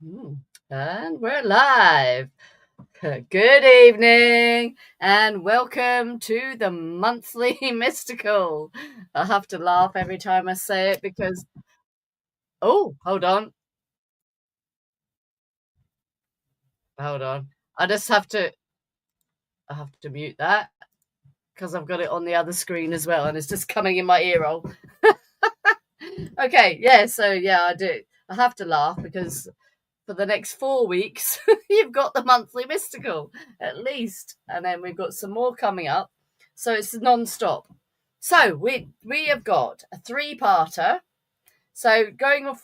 And we're live. Good evening and welcome to the monthly mystical. I have to laugh every time I say it because, oh, hold on. I have to mute that because I've got it on the other screen as well and it's just coming in my ear hole. Okay, yeah, so yeah, I do. I have to laugh because for the next 4 weeks, you've got the monthly mystical at least, and then we've got some more coming up. So it's non-stop. So we have got a 3-parter. So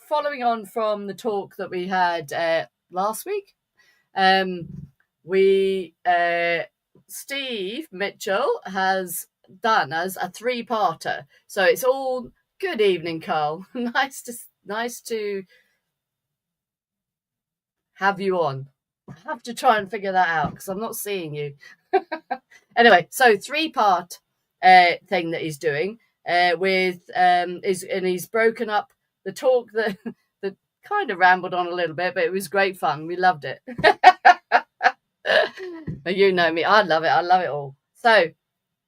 following on from the talk that we had last week, Steve Mitchell has done as a 3-parter. So it's all good evening, Carl. nice to have you on. I have to try and figure that out because I'm not seeing you. Anyway, so 3-part thing that he's doing he's broken up the talk that kind of rambled on a little bit, but it was great fun. We loved it. You know me, I love it all. So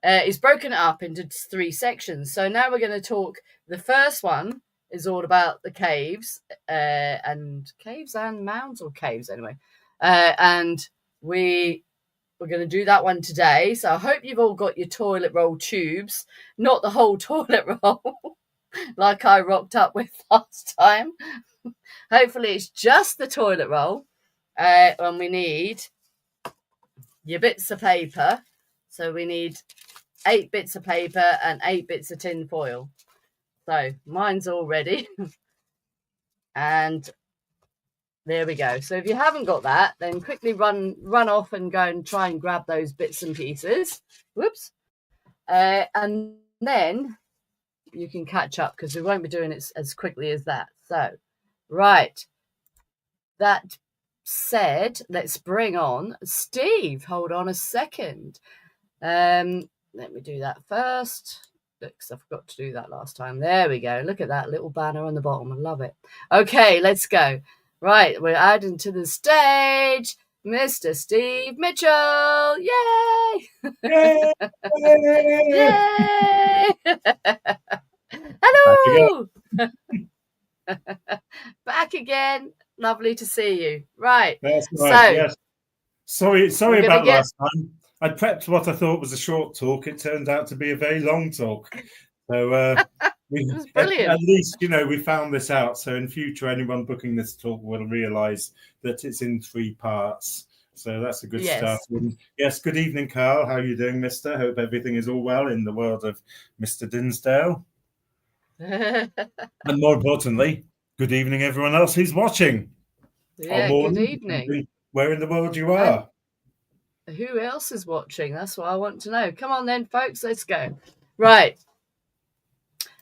he's broken it up into 3 sections. So now we're going to talk. The first one is all about the caves and mounds, or caves anyway. And we're going to do that one today. So I hope you've all got your toilet roll tubes, not the whole toilet roll like I rocked up with last time. Hopefully it's just the toilet roll. And we need your bits of paper. So we need 8 bits of paper and 8 bits of tin foil. So mine's all ready. And there we go. So if you haven't got that, then quickly run off and go and try and grab those bits and pieces. Whoops. And then you can catch up because we won't be doing it as quickly as that. So, right. That said, let's bring on Steve. Hold on a second. Let me do that first. Because I forgot to do that last time. There we go. Look at that little banner on the bottom. I love it. Okay, let's go. Right, we're adding to the stage Mr. Steve Mitchell. Yay! Yay! Yay! Hello! Back again. Lovely to see you. Right. That's right. Yes. Sorry about last time. I prepped what I thought was a short talk. It turned out to be a very long talk. So it was brilliant. At least, we found this out. So in future, anyone booking this talk will realise that it's in 3 parts. So that's a good start. And yes, good evening, Carl. How are you doing, mister? Hope everything is all well in the world of Mr. Dinsdale. And more importantly, good evening, everyone else who's watching. Yeah, good evening. Where in the world you are. Who else is watching? That's what I want to know. Come on then, folks, let's go. Right.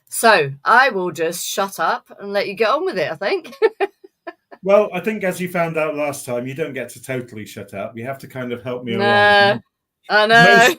So I will just shut up and let you get on with it, I think. Well, I think as you found out last time, you don't get to totally shut up. You have to kind of help me along. I know.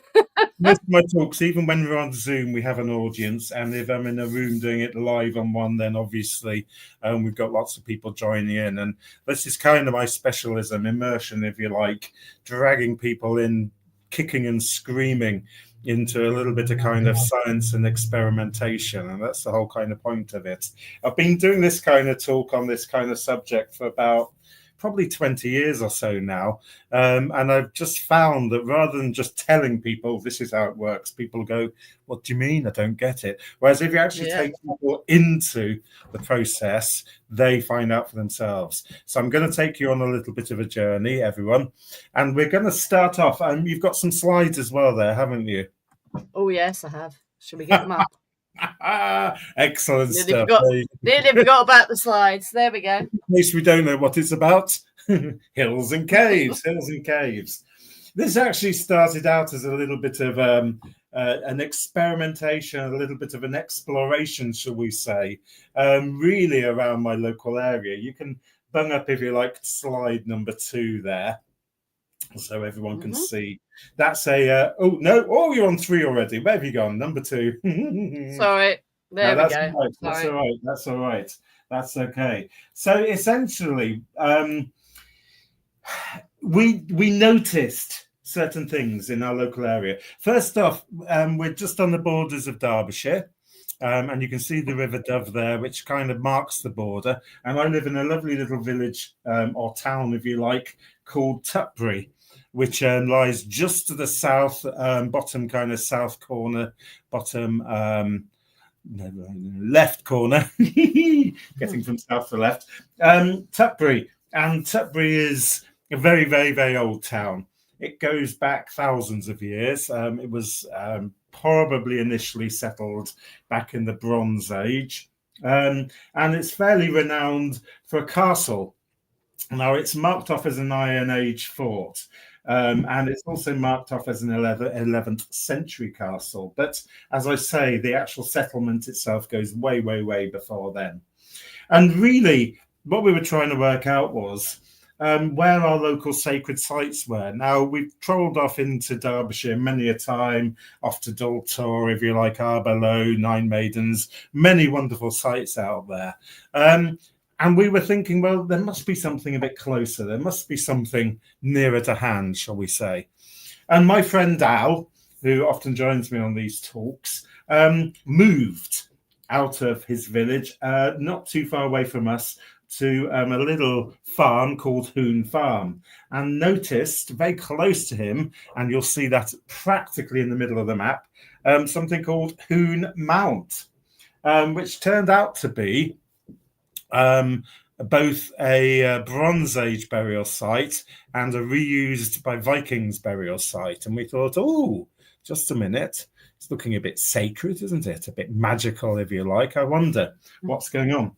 Most of my talks, even when we're on Zoom, we have an audience. And if I'm in a room doing it live on one, then obviously we've got lots of people joining in. And this is kind of my specialism, immersion, if you like, dragging people in, kicking and screaming into a little bit of kind of science and experimentation. And that's the whole kind of point of it. I've been doing this kind of talk on this kind of subject for about probably 20 years or so now. And I've just found that rather than just telling people this is how it works, people go, what do you mean? I don't get it. Whereas if you actually take people into the process, they find out for themselves. So I'm going to take you on a little bit of a journey, everyone. And we're going to start off. And you've got some slides as well there, haven't you? Oh, yes, I have. Should we get them up? Excellent stuff. Nearly forgot about the slides. There we go. In case we don't know what it's about, hills and caves, hills and caves. This actually started out as a little bit of an experimentation, a little bit of an exploration, shall we say, really around my local area. You can bung up, if you like, slide number 2 there, so everyone can see. That's a you're on 3 already. Where have you gone? Number 2. Sorry. There we go. Right. That's all right. That's okay. So essentially, we noticed certain things in our local area. First off, we're just on the borders of Derbyshire. And you can see the River Dove there, which kind of marks the border. And I live in a lovely little village or town, if you like, called Tutbury, which lies just to the south, bottom kind of south corner, bottom left corner, getting from south to left. Tutbury. And Tutbury is a very, very, very old town. It goes back thousands of years. It was probably initially settled back in the Bronze Age. And it's fairly renowned for a castle. Now, it's marked off as an Iron Age fort. And it's also marked off as an 11th century castle. But as I say, the actual settlement itself goes way, way, way before then. And really, what we were trying to work out was where our local sacred sites were. Now, we've trolled off into Derbyshire many a time, off to Daltor, if you like, Arborough, Nine Maidens, many wonderful sites out there. And we were thinking, well, there must be something a bit closer. There must be something nearer to hand, shall we say. And my friend Al, who often joins me on these talks, moved out of his village, not too far away from us, to a little farm called Hoon Farm, and noticed very close to him, and you'll see that practically in the middle of the map, something called Hoon Mount, which turned out to be both a Bronze Age burial site and a reused by Vikings burial site. And we thought, oh, just a minute. It's looking a bit sacred, isn't it? A bit magical, if you like. I wonder what's going on.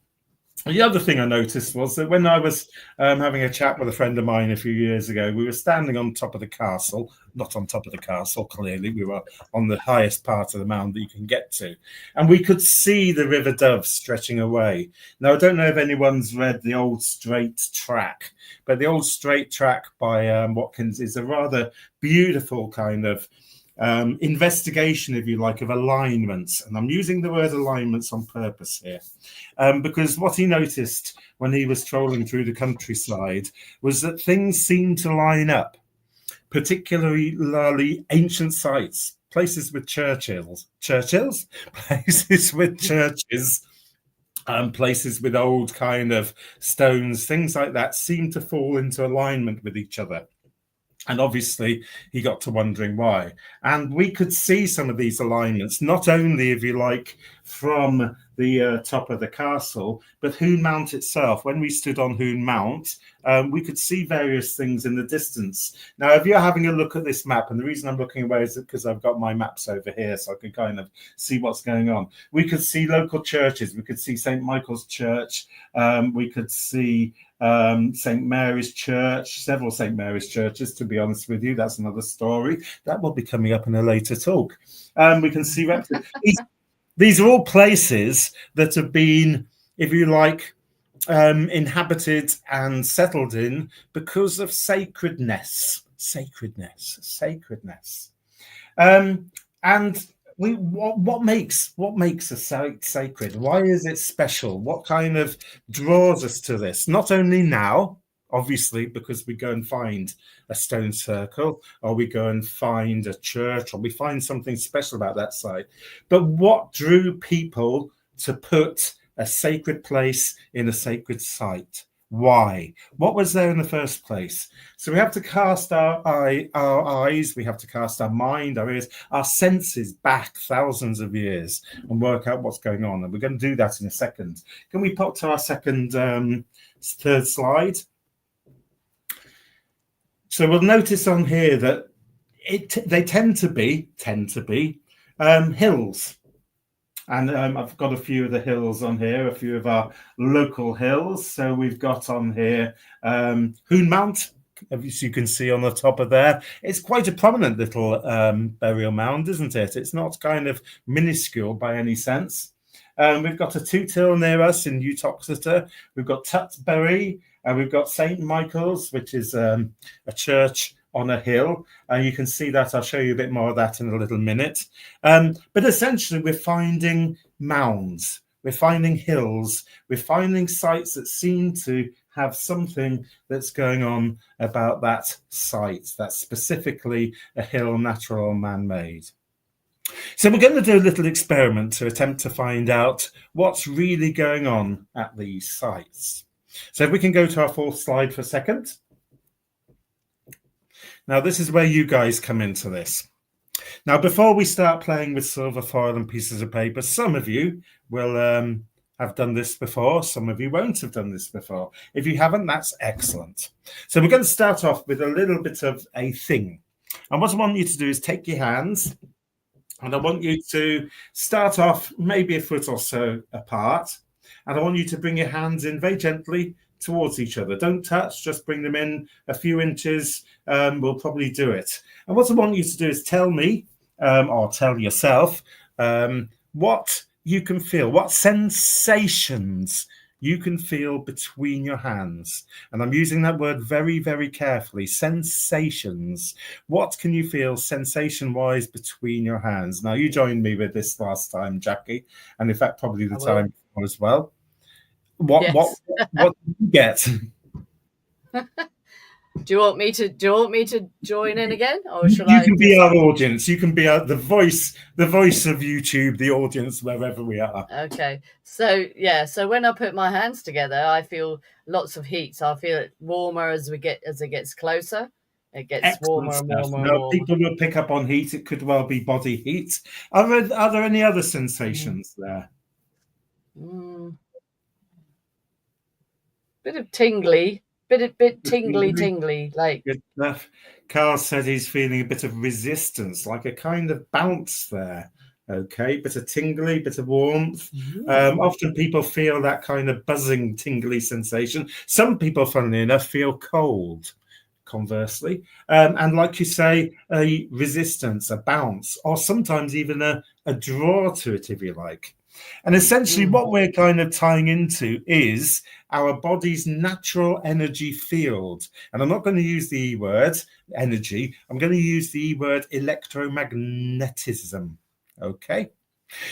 The other thing I noticed was that when I was having a chat with a friend of mine a few years ago, we were standing on top of the castle, not on top of the castle, clearly. We were on the highest part of the mound that you can get to. And we could see the River Dove stretching away. Now, I don't know if anyone's read The Old Straight Track, but The Old Straight Track by Watkins is a rather beautiful kind of investigation, if you like, of alignments. And I'm using the word alignments on purpose here, because what he noticed when he was trolling through the countryside was that things seemed to line up, particularly ancient sites, places with places with churches, places with old kind of stones, things like that seemed to fall into alignment with each other. And obviously, he got to wondering why. And we could see some of these alignments, not only, if you like, from the top of the castle, but Hoon Mount itself. When we stood on Hoon Mount, we could see various things in the distance. Now, if you're having a look at this map, and the reason I'm looking away is because I've got my maps over here, so I can kind of see what's going on. We could see local churches. We could see St. Michael's Church. We could see St. Mary's Church, several St. Mary's churches, to be honest with you. That's another story. That will be coming up in a later talk. We can see these are all places that have been, if you like, inhabited and settled in because of sacredness. And what makes a site sacred? Why is it special? What kind of draws us to this? Not only now, obviously, because we go and find a stone circle, or we go and find a church, or we find something special about that site, but what drew people to put a sacred place in a sacred site? Why? What was there in the first place? So we have to cast our eyes, we have to cast our mind, our ears, our senses back thousands of years and work out what's going on. And we're going to do that in a second. Can we pop to our third slide? So we'll notice on here that they tend to be hills. And I've got a few of the hills on here, a few of our local hills. So we've got on here Hoon Mount, as you can see on the top of there. It's quite a prominent little burial mound, isn't it? It's not kind of minuscule by any sense. We've got a Toot Hill near us in Uttoxeter. We've got Tutbury, and we've got St. Michael's, which is a church on a hill. You can see that. I'll show you a bit more of that in a little minute. But essentially, we're finding mounds. we're finding hills, we're finding sites that seem to have something that's going on about that site, that's specifically a hill, natural or man-made. So we're going to do a little experiment to attempt to find out what's really going on at these sites. So if we can go to our fourth slide for a second. Now, this is where you guys come into this. Now, before we start playing with silver foil and pieces of paper, some of you will have done this before. Some of you won't have done this before. If you haven't, that's excellent. So we're going to start off with a little bit of a thing. And what I want you to do is take your hands, and I want you to start off maybe a foot or so apart. And I want you to bring your hands in very gently towards each other. Don't touch, just bring them in a few inches. We'll probably do it. And what I want you to do is tell me, or tell yourself, what you can feel, what sensations you can feel between your hands. And I'm using that word very, very carefully. Sensations. What can you feel sensation-wise between your hands? Now, you joined me with this last time, Jackie, and in fact, probably the time before as well. What did you get? Do you want me to join in again, or should you can be our audience? You can be the voice of YouTube, the audience wherever we are. Okay, so yeah, so when I put my hands together, I feel lots of heat. So I feel it warmer as it gets closer. It gets Excellent warmer and warmer. Now, people will pick up on heat. It could well be body heat. Are there any other sensations there? Bit of tingly. Bit tingly, like. Good stuff. Carl said he's feeling a bit of resistance, like a kind of bounce there. Okay, bit of tingly, bit of warmth. Often people feel that kind of buzzing, tingly sensation. Some people, funnily enough, feel cold, conversely. And like you say, a resistance, a bounce, or sometimes even a draw to it, if you like. And essentially what we're kind of tying into is our body's natural energy field. And I'm not going to use the E word, energy. I'm going to use the E word, electromagnetism. Okay.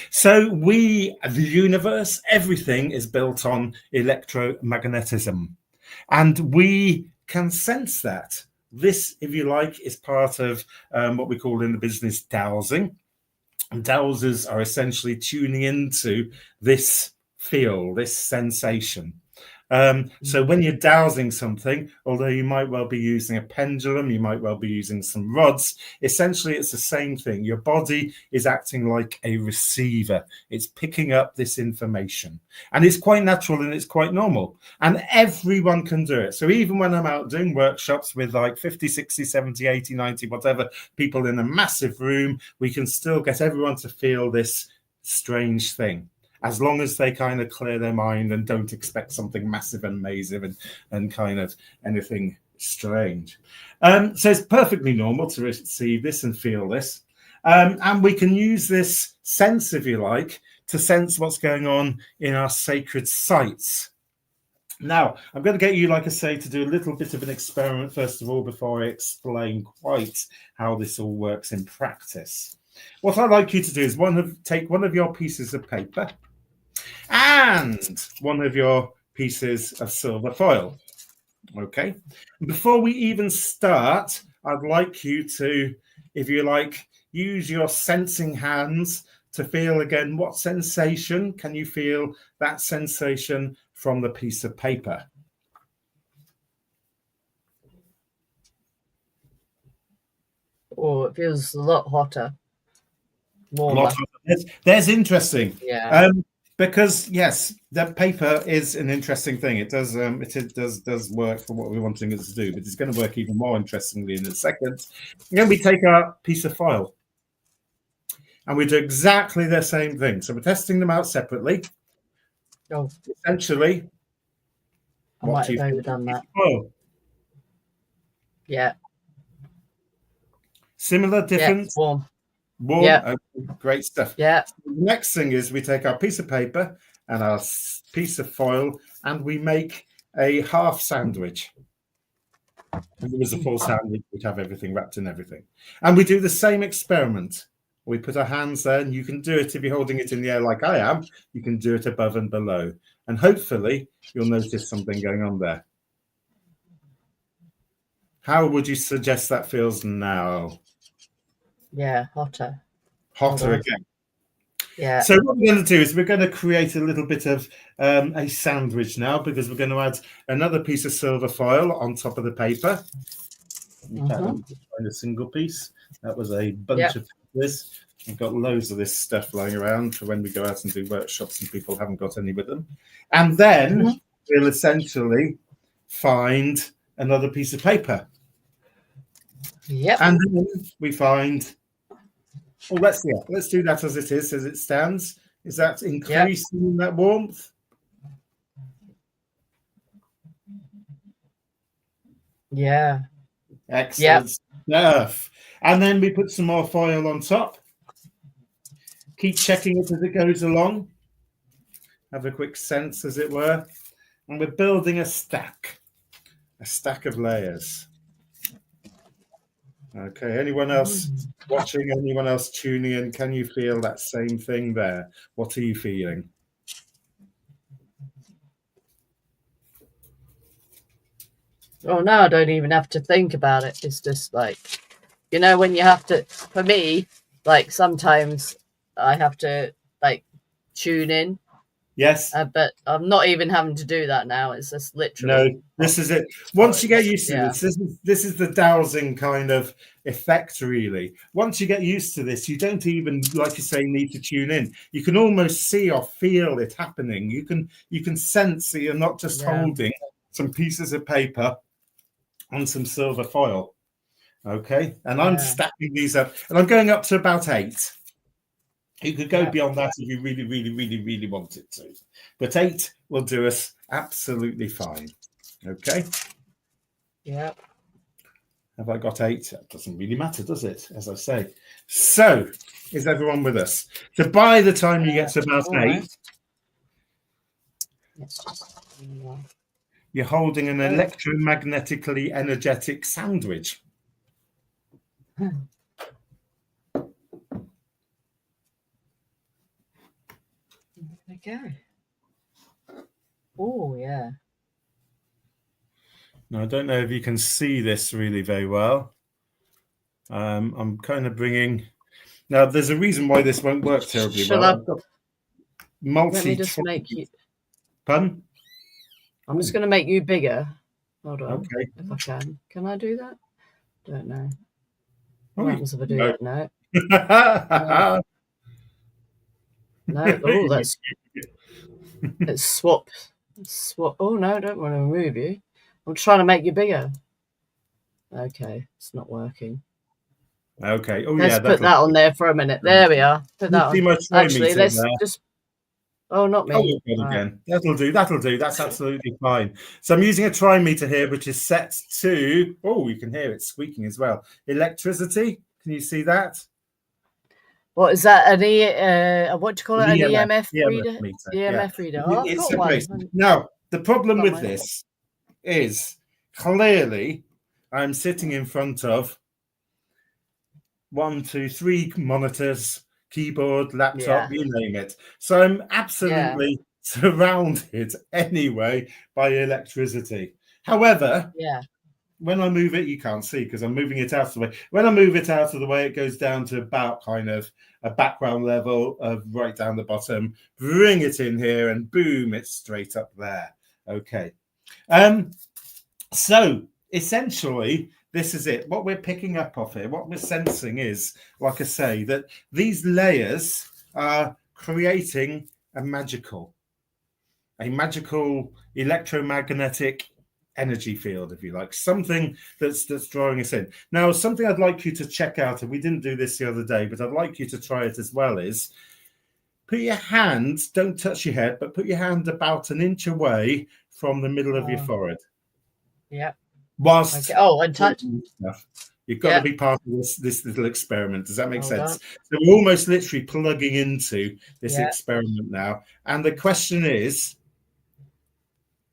So the universe, everything is built on electromagnetism. And we can sense that. This, if you like, is part of what we call in the business dowsing. And dowsers are essentially tuning into this feel, this sensation. So when you're dowsing something, although you might well be using a pendulum, you might well be using some rods, essentially it's the same thing. Your body is acting like a receiver. It's picking up this information. And it's quite natural and it's quite normal. And everyone can do it. So even when I'm out doing workshops with like 50, 60, 70, 80, 90, whatever, people in a massive room, we can still get everyone to feel this strange thing, as long as they kind of clear their mind and don't expect something massive and massive and kind of anything strange. So it's perfectly normal to receive this and feel this. And we can use this sense, if you like, to sense what's going on in our sacred sites. Now, I'm going to get you, like I say, to do a little bit of an experiment, first of all, before I explain quite how this all works in practice. What I'd like you to do is take one of your pieces of paper and one of your pieces of silver foil. Okay. Before we even start, I'd like you to, if you like, use your sensing hands to feel again what sensation can you feel that sensation from the piece of paper. Oh, it feels a lot hotter. Warmer. A lot hotter. There's interesting. Yeah. Because yes, that paper is an interesting thing. It does work for what we're wanting it to do, but it's going to work even more interestingly in a second. And then we take our piece of foil and we do exactly the same thing. So we're testing them out separately. Oh, essentially, I might have overdone that. Foil? Yeah. Similar, different. Yeah, warm. Warm. Yeah. Okay, great stuff. Yeah. So the next thing is we take our piece of paper and our piece of foil and we make a half sandwich. If it was a full sandwich, we'd have everything wrapped in everything. And we do the same experiment We put our hands there, and you can do it if you're holding it in the air like I am. You can do it above and below. And hopefully you'll notice something going on there. How would you suggest that feels now? Yeah, hotter. Hotter again. Yeah. So what we're going to do is we're going to create a little bit of a sandwich now, because we're going to add another piece of silver foil on top of the paper. In fact, let me just find a single piece. That was a bunch of this. We've got loads of this stuff lying around for when we go out and do workshops and people haven't got any with them. And then we'll essentially find another piece of paper. Yep. And then we find, well, let's do that as it is, as it stands. Is that increasing that warmth? Yeah. Excellent stuff. And then we put some more foil on top. Keep checking it as it goes along. Have a quick sense, as it were. And we're building a stack of layers. Okay, anyone else watching, anyone else tuning in, can you feel that same thing there? What are you feeling? Oh, no, I don't even have to think about it. It's just like, you know, when you have to, for me, like sometimes I have to like tune in. Yes. But I'm not even having to do that now. It's just literally. No, this is it. Once you get used to this is the dowsing kind of effect, really. Once you get used to this, you don't even, like you say, need to tune in. You can almost see or feel it happening. You can sense that you're not just holding some pieces of paper on some silver foil. Okay, and I'm stacking these up, and I'm going up to about 8. You could go beyond that if you really, really, really, really wanted to. But 8 will do us absolutely fine. Okay? Yeah. Have I got 8? That doesn't really matter, does it? As I say. So, is everyone with us? So by the time you get to about 8, you're holding an electromagnetically energetic sandwich. Okay. Oh, yeah. Now, I don't know if you can see this really very well. I'm kind of bringing... Now, there's a reason why this won't work terribly well. I've got Let me just make you... Pardon? I'm just going to make you bigger. Hold on. Okay. If I can. Can I do that? Don't know. Oh, what happens if I do that? No. No. Oh, that's... Let's swap. Oh, no, I don't want to remove you. I'm trying to make you bigger. Okay, it's not working. Okay. Oh, let's put that on there for a minute. There we are. Put that on. Actually, let's just... Oh, not me. Oh, again. That'll do. That's absolutely fine. So I'm using a trimeter here, which is set to... Oh, you can hear it squeaking as well. Electricity. Can you see that? What is that? What do you call it? An EMF reader? Meter. EMF reader. Oh, I've got one. Now, the problem with this is clearly I'm sitting in front of 1, 2, 3 monitors, keyboard, laptop, you name it. So I'm absolutely surrounded anyway by electricity. However, when I move it, you can't see because I'm moving it out of the way. When I move it out of the way, it goes down to about kind of a background level of right down the bottom. Bring it in here and boom, it's straight up there. Okay. So essentially, this is it. What we're picking up off here, what we're sensing is, like I say, that these layers are creating a magical electromagnetic energy field, if you like, something that's drawing us in. Now, something I'd like you to check out, and we didn't do this the other day, but I'd like you to try it as well, is put your hand, don't touch your head, but put your hand about 1 inch away from the middle of your forehead. Yeah. Whilst and touch. You've got to be part of this little experiment. Does that make sense? So we're almost literally plugging into this experiment now. And the question is,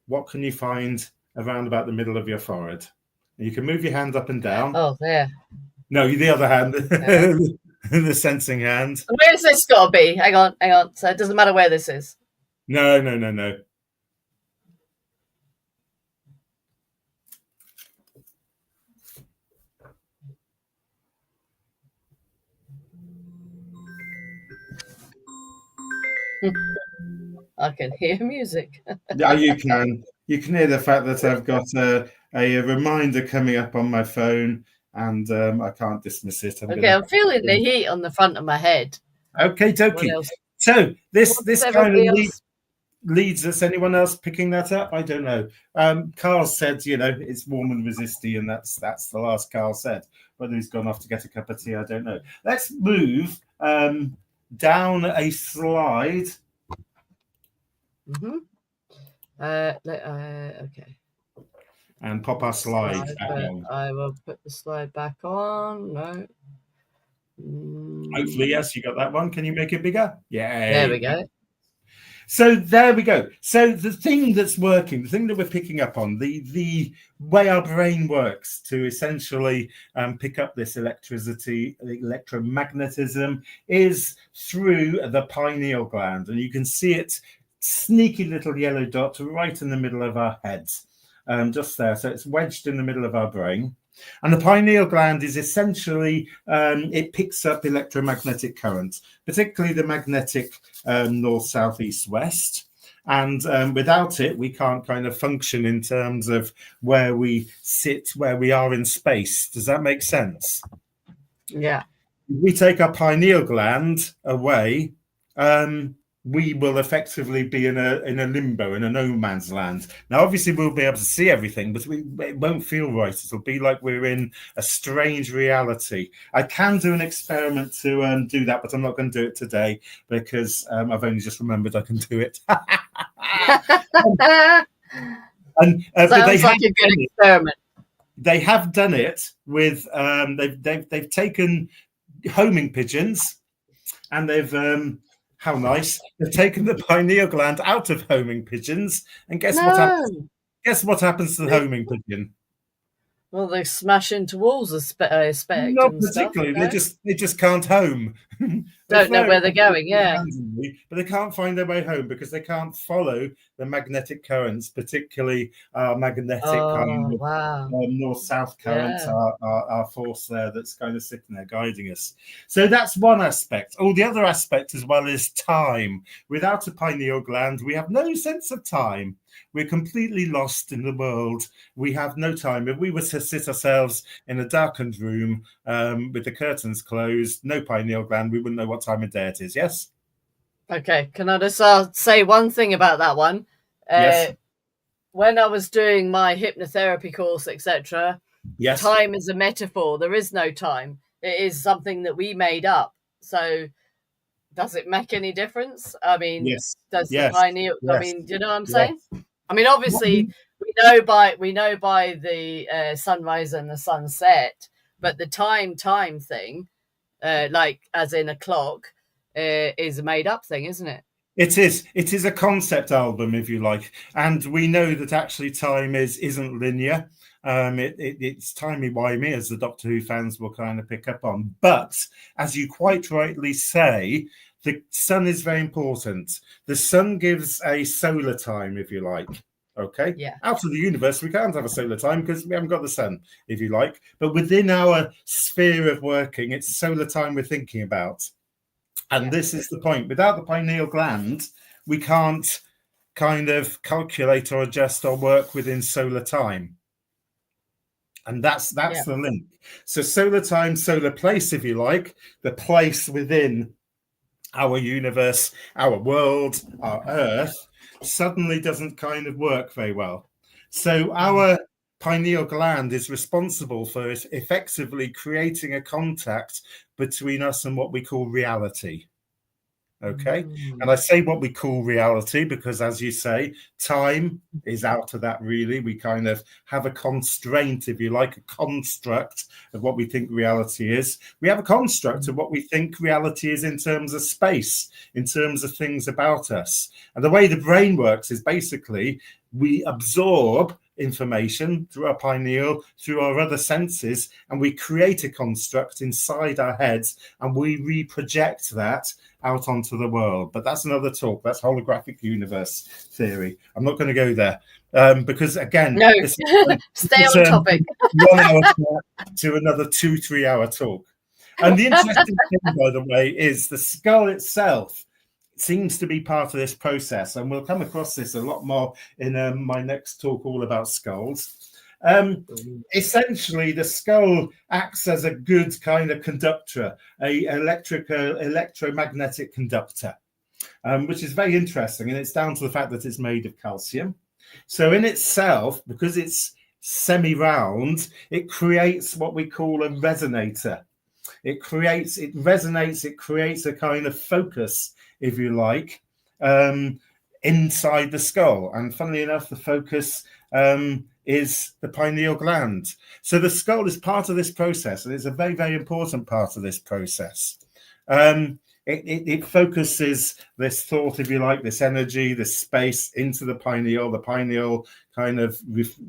what can you find around about the middle of your forehead? You can move your hand up and down. Oh, there. No, the other hand. The sensing hand. Where's this got to be? Hang on. So it doesn't matter where this is. No, no, no, no. I can hear music. Yeah, you can. You can hear the fact that I've got a reminder coming up on my phone, and I can't dismiss it. I'm feeling the heat on the front of my head. Okay, What dokie. else? So this What's kind of everybody else? leads us. Anyone else picking that up? I don't know. Carl said, it's warm and resisty, and that's the last Carl said. Whether he's gone off to get a cup of tea, I don't know. Let's move down a slide. Mm-hmm. Okay. And pop our slide back on. I will put the slide back on. No. Hopefully, yes, you got that one. Can you make it bigger? Yeah. There we go. So there we go. So the thing that's working, the thing that we're picking up on, the way our brain works to essentially pick up this electricity, electromagnetism, is through the pineal gland. And you can see it, sneaky little yellow dot right in the middle of our heads, just there. So it's wedged in the middle of our brain. And the pineal gland is essentially, it picks up electromagnetic currents, particularly the magnetic north, south, east, west. And without it, we can't kind of function in terms of where we sit, where we are in space. Does that make sense? Yeah. If we take our pineal gland away, we will effectively be in a limbo, in a no man's land. Now, obviously, we'll be able to see everything, but it won't feel right. It'll be like we're in a strange reality. I can do an experiment to do that, but I'm not going to do it today because I've only just remembered I can do it. Sounds like a good experiment. They have done it with they've taken homing pigeons, and they've how nice. They've taken the pineal gland out of homing pigeons, and guess what happens? Guess what happens to the homing pigeon? Well, they smash into walls of spec. Not particularly. Stuff, they just can't home. Don't know where they're going. Yeah, but they can't find their way home because they can't follow the magnetic currents, particularly magnetic north-south currents are force there that's kind of sitting there guiding us. So that's one aspect. The other aspect as well is time. Without a pineal gland, we have no sense of time. We're completely lost in the world. We have no time. If we were to sit ourselves in a darkened room with the curtains closed, no pineal gland, we wouldn't know what time of day it is. Yes? Okay. Can I just say one thing about that one? Yes. When I was doing my hypnotherapy course, etc., yes, time is a metaphor. There is no time. It is something that we made up. So does it make any difference? I mean, does the pineal? I mean, do you know what I'm saying? I mean, obviously, we know by the sunrise and the sunset, but the time thing, like as in a clock, is a made up thing, isn't it? It is. It is a concept album, if you like, and we know that actually time isn't linear. It's timey-wimey, as the Doctor Who fans will kind of pick up on. But as you quite rightly say, the sun is very important. The sun gives a solar time, if you like. Okay. Yeah. Out of the universe, we can't have a solar time because we haven't got the sun, if you like. But within our sphere of working, it's solar time we're thinking about. And this is the point. Without the pineal gland, we can't kind of calculate or adjust or work within solar time. And that's the link. So solar time, solar place, if you like, the place within our universe, our world, our Earth, suddenly doesn't kind of work very well. So our pineal gland is responsible for effectively creating a contact between us and what we call reality. Okay. And I say what we call reality because, as you say, time is out of that, really. We kind of have a constraint, if you like, a construct of what we think reality is. We have a construct of what we think reality is in terms of space, in terms of things about us. And the way the brain works is basically we absorb information through our pineal, through our other senses, and we create a construct inside our heads, and we reproject that out onto the world. But that's another talk. That's holographic universe theory. I'm not going to go there because, again, No, this stay on topic. 1 hour to another 2-3 hour talk. And the interesting thing, by the way, is the skull itself seems to be part of this process, and we'll come across this a lot more in my next talk all about skulls. Essentially, the skull acts as a good kind of conductor, a electromagnetic conductor, which is very interesting, and it's down to the fact that it's made of calcium. So in itself, because it's semi-round, it creates what we call a resonator. It resonates, it creates a kind of focus, if you like, inside the skull. And funnily enough, the focus is the pineal gland. So the skull is part of this process, and it's a very, very important part of this process. It focuses this thought, if you like, this energy, this space into the pineal. The pineal kind of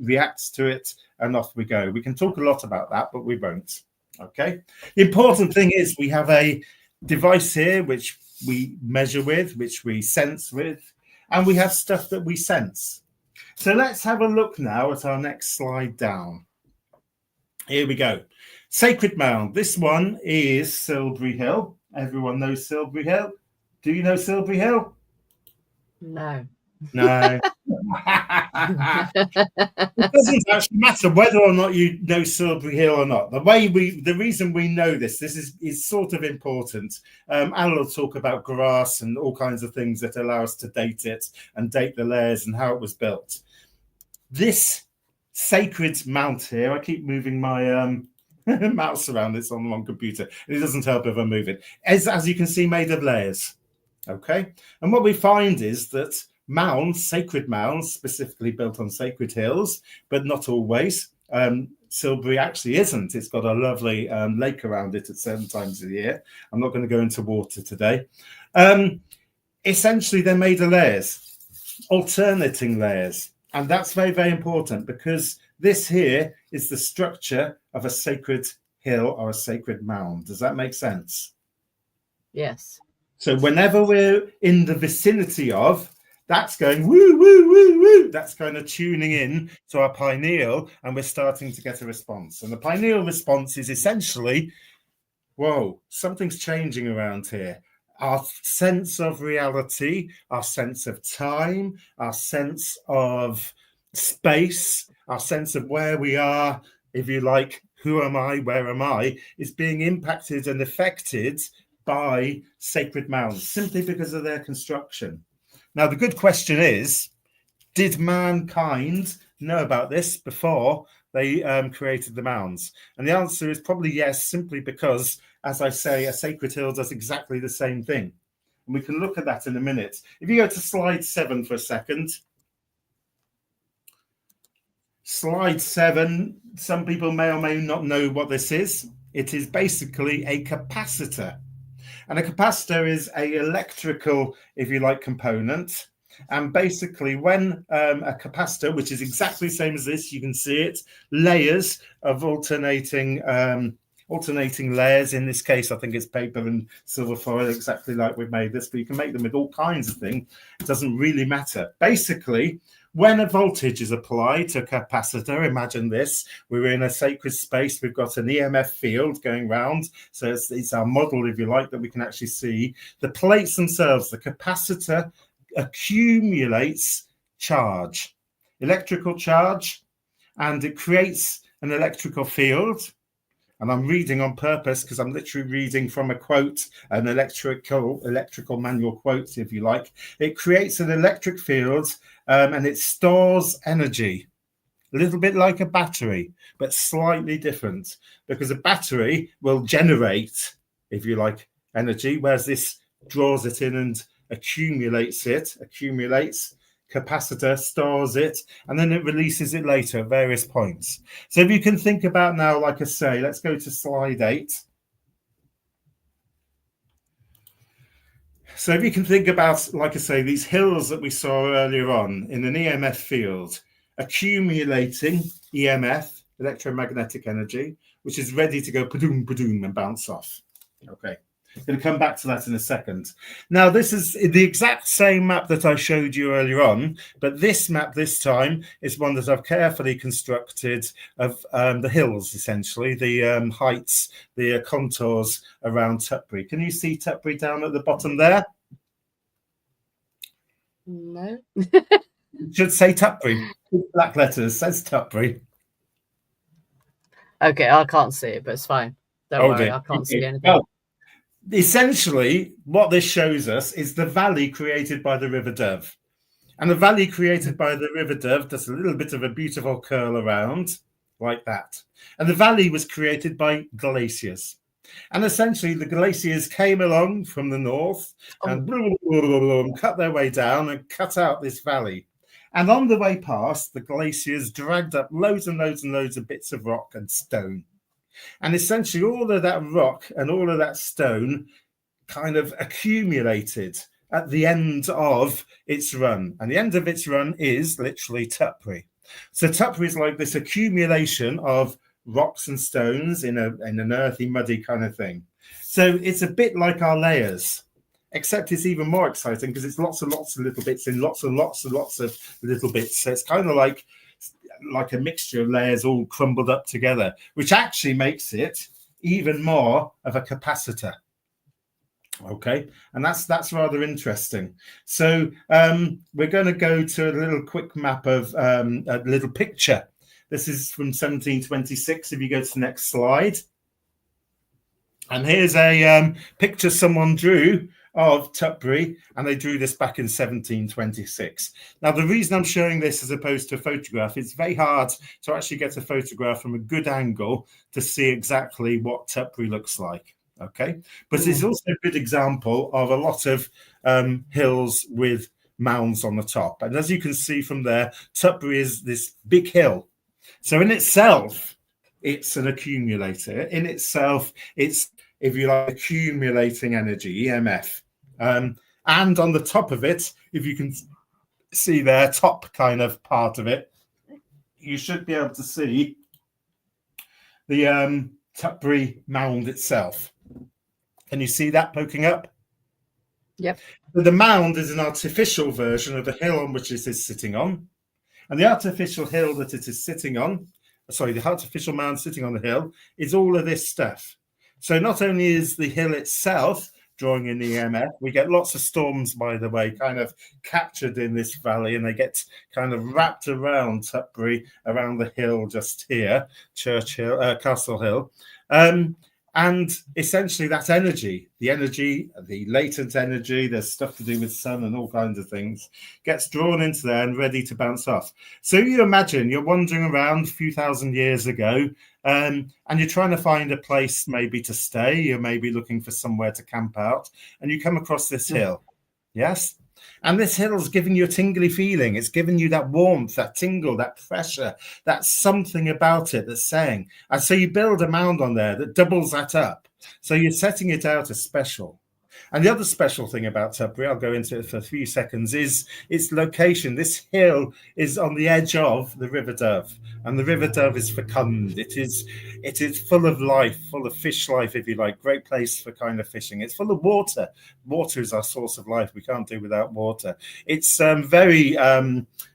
reacts to it, and off we go. We can talk a lot about that, but we won't. Okay. The important thing is we have a device here which we measure with, which we sense with, and we have stuff that we sense. So let's have a look now at our next slide down. Here we go. Sacred Mound. This one is Silbury Hill. Everyone knows Silbury Hill. Do you know Silbury Hill? No. No. It doesn't actually matter whether or not you know Silbury Hill or not. The reason we know this is sort of important. Alan will talk about grass and all kinds of things that allow us to date it and date the layers and how it was built. This sacred mount here, I keep moving my mouse around. It's on the wrong computer, and it doesn't help if I move it. As you can see, made of layers. Okay, and what we find is that mounds, sacred mounds, specifically built on sacred hills, but not always. Silbury actually isn't. It's got a lovely lake around it at certain times of the year. I'm not going to go into water today. Essentially, they're made of layers, alternating layers. And that's very, very important because this here is the structure of a sacred hill or a sacred mound. Does that make sense? Yes. So whenever we're in the vicinity of, that's going woo, woo, woo, woo. That's kind of tuning in to our pineal, and we're starting to get a response. And the pineal response is essentially, whoa, something's changing around here. Our sense of reality, our sense of time, our sense of space, our sense of where we are, if you like, who am I, where am I, is being impacted and affected by sacred mounds simply because of their construction. Now, the good question is, did mankind know about this before they created the mounds? And the answer is probably yes, simply because, as I say, a sacred hill does exactly the same thing. And we can look at that in a minute. If you go to slide 7 for a second. Slide 7, some people may or may not know what this is. It is basically a capacitor. And a capacitor is an electrical, if you like, component. And basically, when a capacitor, which is exactly the same as this, you can see it, layers of alternating layers. In this case, I think it's paper and silver foil, exactly like we've made this, but you can make them with all kinds of things. It doesn't really matter. Basically, when a voltage is applied to a capacitor, imagine this, we're in a sacred space, we've got an EMF field going round, so it's our model, if you like, that we can actually see. The plates themselves, the capacitor accumulates charge, electrical charge, and it creates an electrical field. And I'm reading on purpose because I'm literally reading from a quote, an electrical manual quote, if you like. It creates an electric field and it stores energy, a little bit like a battery, but slightly different, because a battery will generate, if you like, energy, whereas this draws it in and accumulates, capacitor stores it, and then it releases it later at various points. So if you can think about now, like I say, let's go to slide 8. So if you can think about, like I say, these hills that we saw earlier on in an EMF field, accumulating EMF, electromagnetic energy, which is ready to go padoom, padoom, and bounce off. Okay. I'm going to come back to that in a second. Now, this is the exact same map that I showed you earlier on, but this map this time is one that I've carefully constructed of the hills, essentially, the heights, the contours around Tutbury. Can you see Tutbury down at the bottom there? No. It should say Tutbury. Black letters, says Tutbury. Okay, I can't see it, but it's fine. Don't worry, I can't see anything. Well, essentially, what this shows us is the valley created by the River Dove. And the valley created by the River Dove does a little bit of a beautiful curl around, like that. And the valley was created by glaciers. And essentially, the glaciers came along from the north and cut their way down and cut out this valley. And on the way past, the glaciers dragged up loads and loads and loads of bits of rock and stone. And essentially, all of that rock and all of that stone kind of accumulated at the end of its run. And the end of its run is literally Tutbury. So Tutbury is like this accumulation of rocks and stones in an earthy, muddy kind of thing. So it's a bit like our layers, except it's even more exciting because it's lots and lots of little bits in lots and lots and lots of little bits. So it's kind of like a mixture of layers all crumbled up together, which actually makes it even more of a capacitor. Okay, and that's rather interesting. So we're going to go to a little quick map of a little picture. This is from 1726. If you go to the next slide. And here's a picture someone drew of Tutbury, and they drew this back in 1726. Now, the reason I'm showing this as opposed to a photograph, it's very hard to actually get a photograph from a good angle to see exactly what Tutbury looks like. Okay, but it's also a good example of a lot of hills with mounds on the top. And as you can see from there, Tutbury is this big hill. So in itself, it's an accumulator. In itself, it's, if you like, accumulating energy, EMF. And on the top of it, if you can see there, top kind of part of it, you should be able to see the Tutbury mound itself. Can you see that poking up? Yep. So the mound is an artificial version of the hill on which it is sitting on. And the artificial hill that it is sitting on, sorry, the artificial mound sitting on the hill is all of this stuff. So not only is the hill itself drawing in the EMF, we get lots of storms, by the way, kind of captured in this valley, and they get kind of wrapped around Tutbury, around the hill just here, Castle Hill. And essentially that energy, the latent energy, there's stuff to do with sun and all kinds of things, gets drawn into there and ready to bounce off. So you imagine you're wandering around a few thousand years ago, and you're trying to find a place maybe to stay. You're maybe looking for somewhere to camp out, and you come across this hill. Yes? And this hill's giving you a tingly feeling. It's giving you that warmth, that tingle, that pressure, that's something about it that's saying. And so you build a mound on there that doubles that up. So you're setting it out as special. And the other special thing about Tutbury, I'll go into it for a few seconds, is its location. This hill is on the edge of the River Dove, and the River Dove is fecund. It is full of life, full of fish life, if you like. Great place for kind of fishing. It's full of water. Water is our source of life. We can't do without water. It's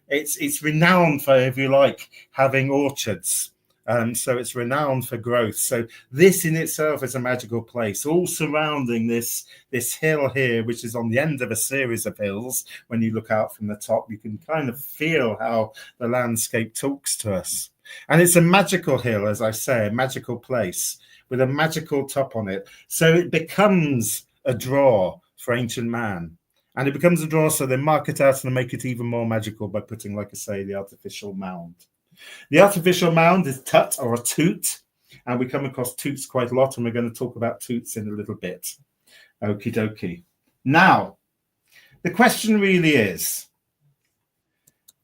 it's renowned for, if you like, having orchards. So it's renowned for growth. So this in itself is a magical place, all surrounding this hill here, which is on the end of a series of hills. When you look out from the top, you can kind of feel how the landscape talks to us. And it's a magical hill, as I say, a magical place with a magical top on it. So it becomes a draw for ancient man. And it becomes a draw, so they mark it out and make it even more magical by putting, like I say, the artificial mound. The artificial mound is Tut, or a toot, and we come across toots quite a lot, and we're going to talk about toots in a little bit. Okie dokie. Now, the question really is,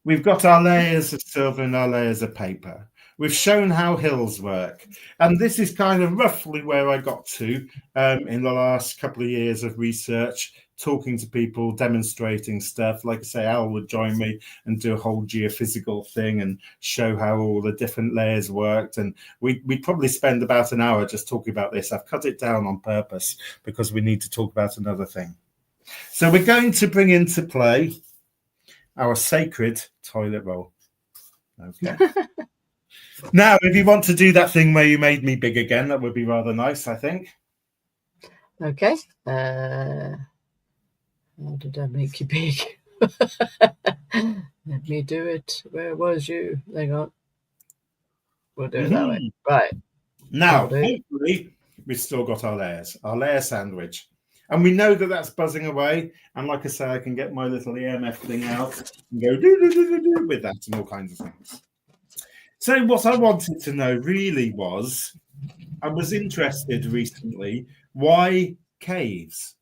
we've got our layers of silver and our layers of paper. We've shown how hills work, and this is kind of roughly where I got to in the last couple of years of research, talking to people, demonstrating stuff. Like I say, Al would join me and do a whole geophysical thing and show how all the different layers worked. And we'd probably spend about an hour just talking about this. I've cut it down on purpose because we need to talk about another thing. So we're going to bring into play our sacred toilet roll. Okay. Now, if you want to do that thing where you made me big again, that would be rather nice, I think. Okay. How did I make you big? Let me do it. Where was you? Hang on. We'll do it that way. Right. Now, hopefully, we've still got our layer sandwich. And we know that that's buzzing away. And like I say, I can get my little EMF thing out and go do with that and all kinds of things. So what I wanted to know really was, I was interested recently, why caves?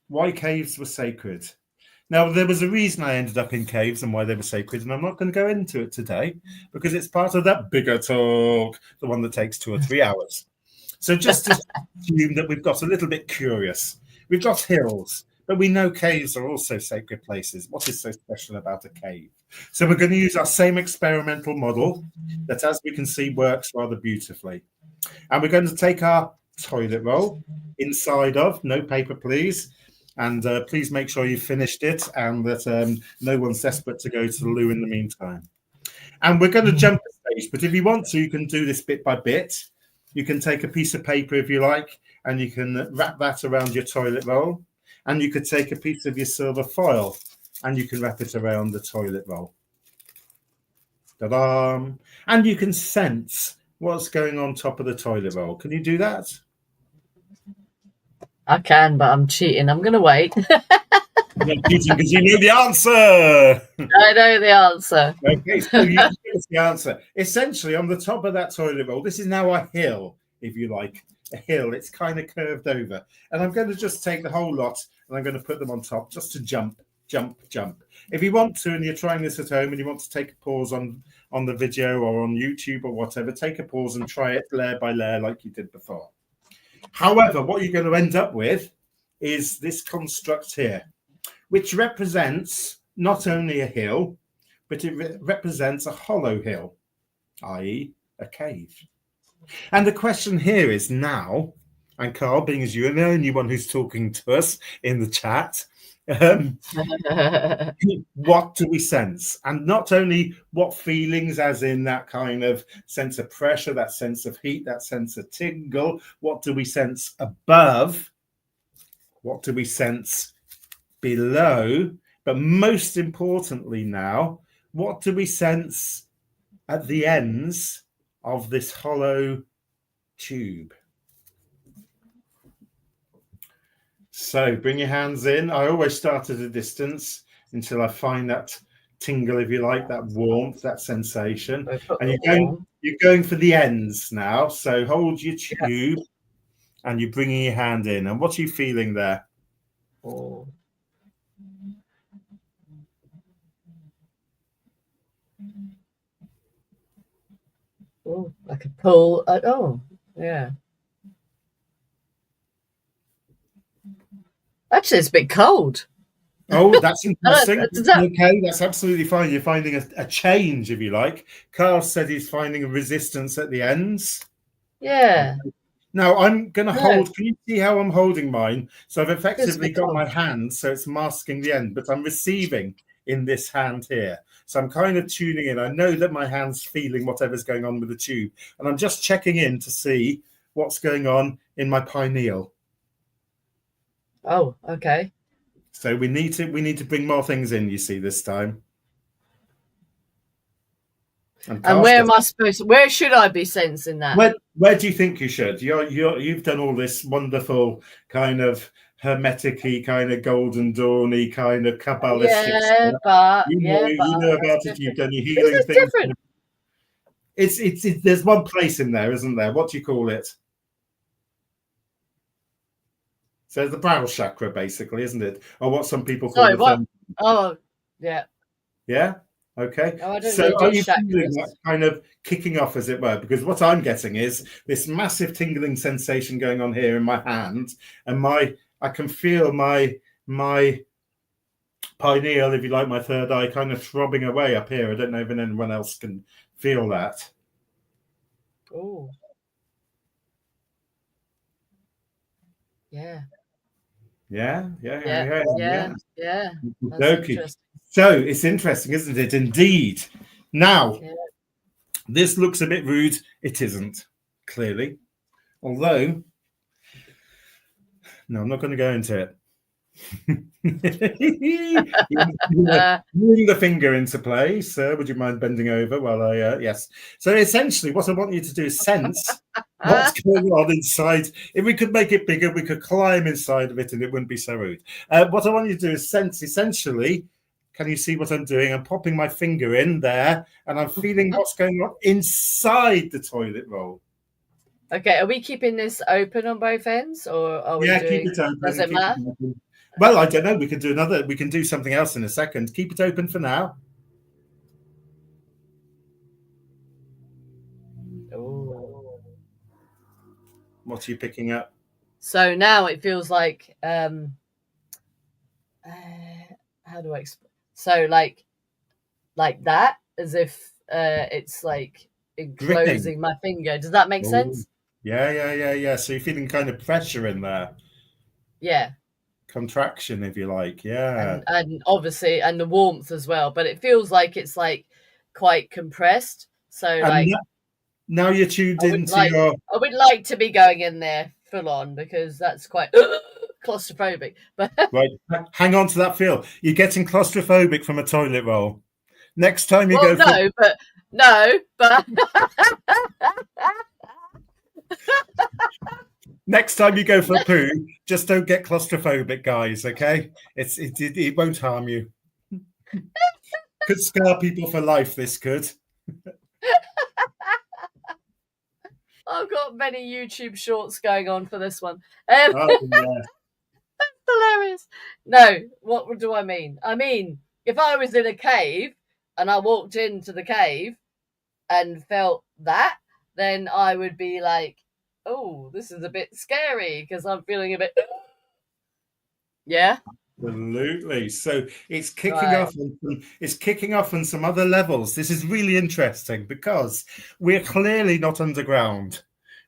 Why caves were sacred? Now, there was a reason I ended up in caves and why they were sacred, and I'm not going to go into it today because it's part of that bigger talk, the one that takes 2 or 3 hours. So just assume that we've got a little bit curious. We've got hills, but we know caves are also sacred places. What is so special about a cave? So we're going to use our same experimental model that, as we can see, works rather beautifully. And we're going to take our toilet roll inside of, no paper, please. And please make sure you've finished it and that no one's desperate to go to the loo in the meantime. And we're going to jump a stage, but if you want to, you can do this bit by bit. You can take a piece of paper if you like, and you can wrap that around your toilet roll. And you could take a piece of your silver foil and you can wrap it around the toilet roll. Ta-da! And you can sense what's going on top of the toilet roll. Can you do that? I can, but I'm cheating. I'm going to wait. You're cheating because you know the answer. I know the answer. Okay, so you give us the answer. Essentially, on the top of that toilet roll, this is now a hill, if you like. A hill. It's kind of curved over. And I'm going to just take the whole lot and I'm going to put them on top just to jump. If you want to, and you're trying this at home and you want to take a pause on the video or on YouTube or whatever, take a pause and try it layer by layer like you did before. However, what you're going to end up with is this construct here, which represents not only a hill, but it represents a hollow hill, i.e. a cave. And the question here is now, and Carl, being as you're the only one who's talking to us in the chat, what do we sense? And not only what feelings, as in that kind of sense of pressure, that sense of heat, that sense of tingle, what do we sense above? What do we sense below? But most importantly now, what do we sense at the ends of this hollow tube? So bring your hands in. I always start at a distance until I find that tingle, if you like, that warmth, that sensation. And you're going for the ends now. So hold your tube and you're bringing your hand in. And what are you feeling there? Oh. Oh, like a pull. Oh, yeah. Actually, it's a bit cold. Oh, that's interesting. Okay, that's absolutely fine. You're finding a change, if you like. Carl said he's finding a resistance at the ends. Yeah. Now I'm going to hold. Can you see how I'm holding mine? So I've effectively got my hand, so it's masking the end, but I'm receiving in this hand here. So I'm kind of tuning in. I know that my hand's feeling whatever's going on with the tube, and I'm just checking in to see what's going on in my pineal. Oh, okay. So we need to bring more things in, you see, this time. And where am I supposed to, where should I be sensing that? Where do you think you should? You've done all this wonderful kind of hermetic-y, kind of golden dawn-y, kind of Kabbalistic stuff. But you know about it, you've done your healing things. It's there's one place in there, isn't there? What do you call it? So the brow chakra, basically, isn't it? Or what some people call the Oh, yeah. Yeah? Okay. Oh, so are you feeling that kind of kicking off, as it were? Because what I'm getting is this massive tingling sensation going on here in my hand, and I can feel my my pineal, if you like, my third eye, kind of throbbing away up here. I don't know if anyone else can feel that. Oh. Yeah. Yeah. That's Okay. interesting. So it's interesting, isn't it? Indeed. Now, Yeah. this looks a bit rude. It isn't, clearly. Although, no, I'm not going to go into it. Bring the finger into play, sir. Would you mind bending over while I? Yes. So essentially, what I want you to do is sense what's going on inside. If we could make it bigger, we could climb inside of it, and it wouldn't be so rude. What I want you to do is sense. Essentially, can you see what I'm doing? I'm popping my finger in there, and I'm feeling what's going on inside the toilet roll. Okay, are we keeping this open on both ends, or are we doing? Keep it open. Does it matter? Well, I don't know. We can do another. We can do something else in a second. Keep it open for now. Oh. What are you picking up? So now it feels like how do I explain? So like that, as if it's like enclosing my finger. Does that make sense? Yeah. So you're feeling kind of pressure in there. Yeah. Contraction, if you like. Yeah. And obviously, and the warmth as well. But it feels like it's like quite compressed. So and like now you're tuned into your. I would like to be going in there full on, because that's quite claustrophobic. But right, hang on to that feel. You're getting claustrophobic from a toilet roll. Next time you go. No, but. Next time you go for a poo, just don't get claustrophobic, guys. Okay, it won't harm you. Could scar people for life. This could. I've got many YouTube shorts going on for this one. Hilarious. No, what do I mean? I mean, if I was in a cave and I walked into the cave and felt that, then I would be like, oh, this is a bit scary, because I'm feeling a bit. Yeah. Absolutely. So it's kicking off. It's kicking off on some other levels. This is really interesting because we're clearly not underground.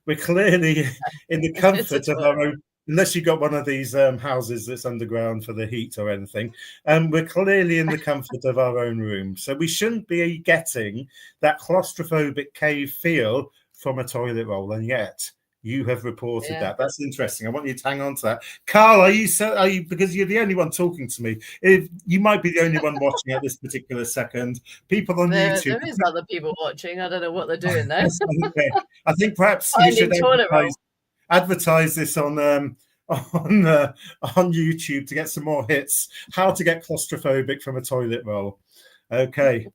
We're clearly in the comfort of our own. Unless you got one of these houses that's underground for the heat or anything, we're clearly in the comfort of our own room. So we shouldn't be getting that claustrophobic cave feel from a toilet roll, and yet you have reported that. That's interesting. I want you to hang on to that. Carl, are you because you're the only one talking to me? If you might be the only one watching at this particular second. People on YouTube. There is other people watching. I don't know what they're doing there. I think perhaps you should advertise this on YouTube to get some more hits. How to get claustrophobic from a toilet roll. Okay.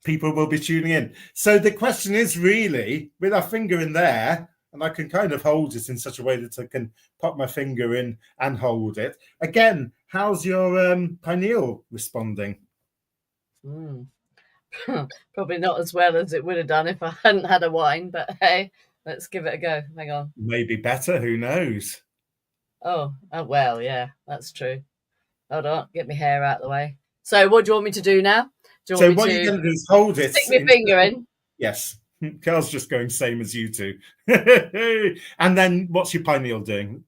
People will be tuning in. So the question is really, with our finger in there, and I can kind of hold it in such a way that I can pop my finger in and hold it. Again, how's your pineal responding? Probably not as well as it would have done if I hadn't had a wine, but hey, let's give it a go. Hang on. Maybe better, who knows? Oh well, yeah, that's true. Hold on, get my hair out of the way. So what do you want me to do now? So what you're going to do is hold it. Stick my finger in. Yes. Carl's just going same as you two. And then what's your pineal doing?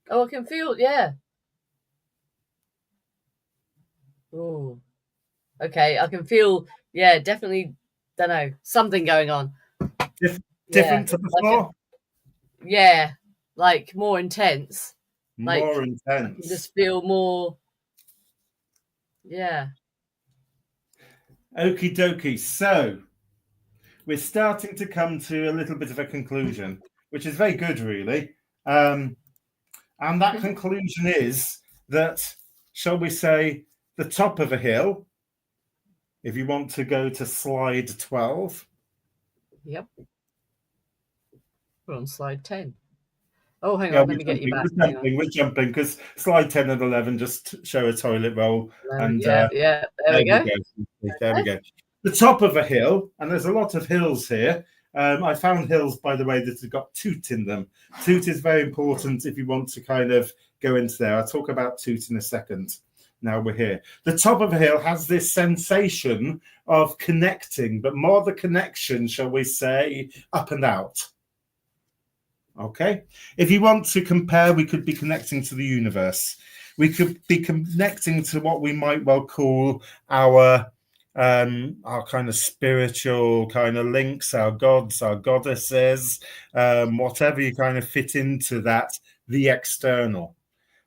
Oh, I can feel, yeah. Oh, okay. I can feel, yeah, definitely, don't know, something going on. Different to before? Yeah, like more intense. More intense. Just feel more, yeah. Okie dokie. So we're starting to come to a little bit of a conclusion, which is very good, really. And that conclusion is that, shall we say, the top of a hill, if you want to go to slide 12. Yep. We're on slide 10. Oh, hang on, let me get you back. We're jumping because slide 10 and 11 just show a toilet roll. And there we go. There we go. The top of a hill, and there's a lot of hills here. I found hills, by the way, that have got toot in them. Toot is very important if you want to kind of go into there. I'll talk about toot in a second. Now we're here. The top of a hill has this sensation of connecting, but more the connection, shall we say, up and out. Okay? If you want to compare, we could be connecting to the universe. We could be connecting to what we might well call our kind of spiritual kind of links, our gods, our goddesses, whatever you kind of fit into that, the external.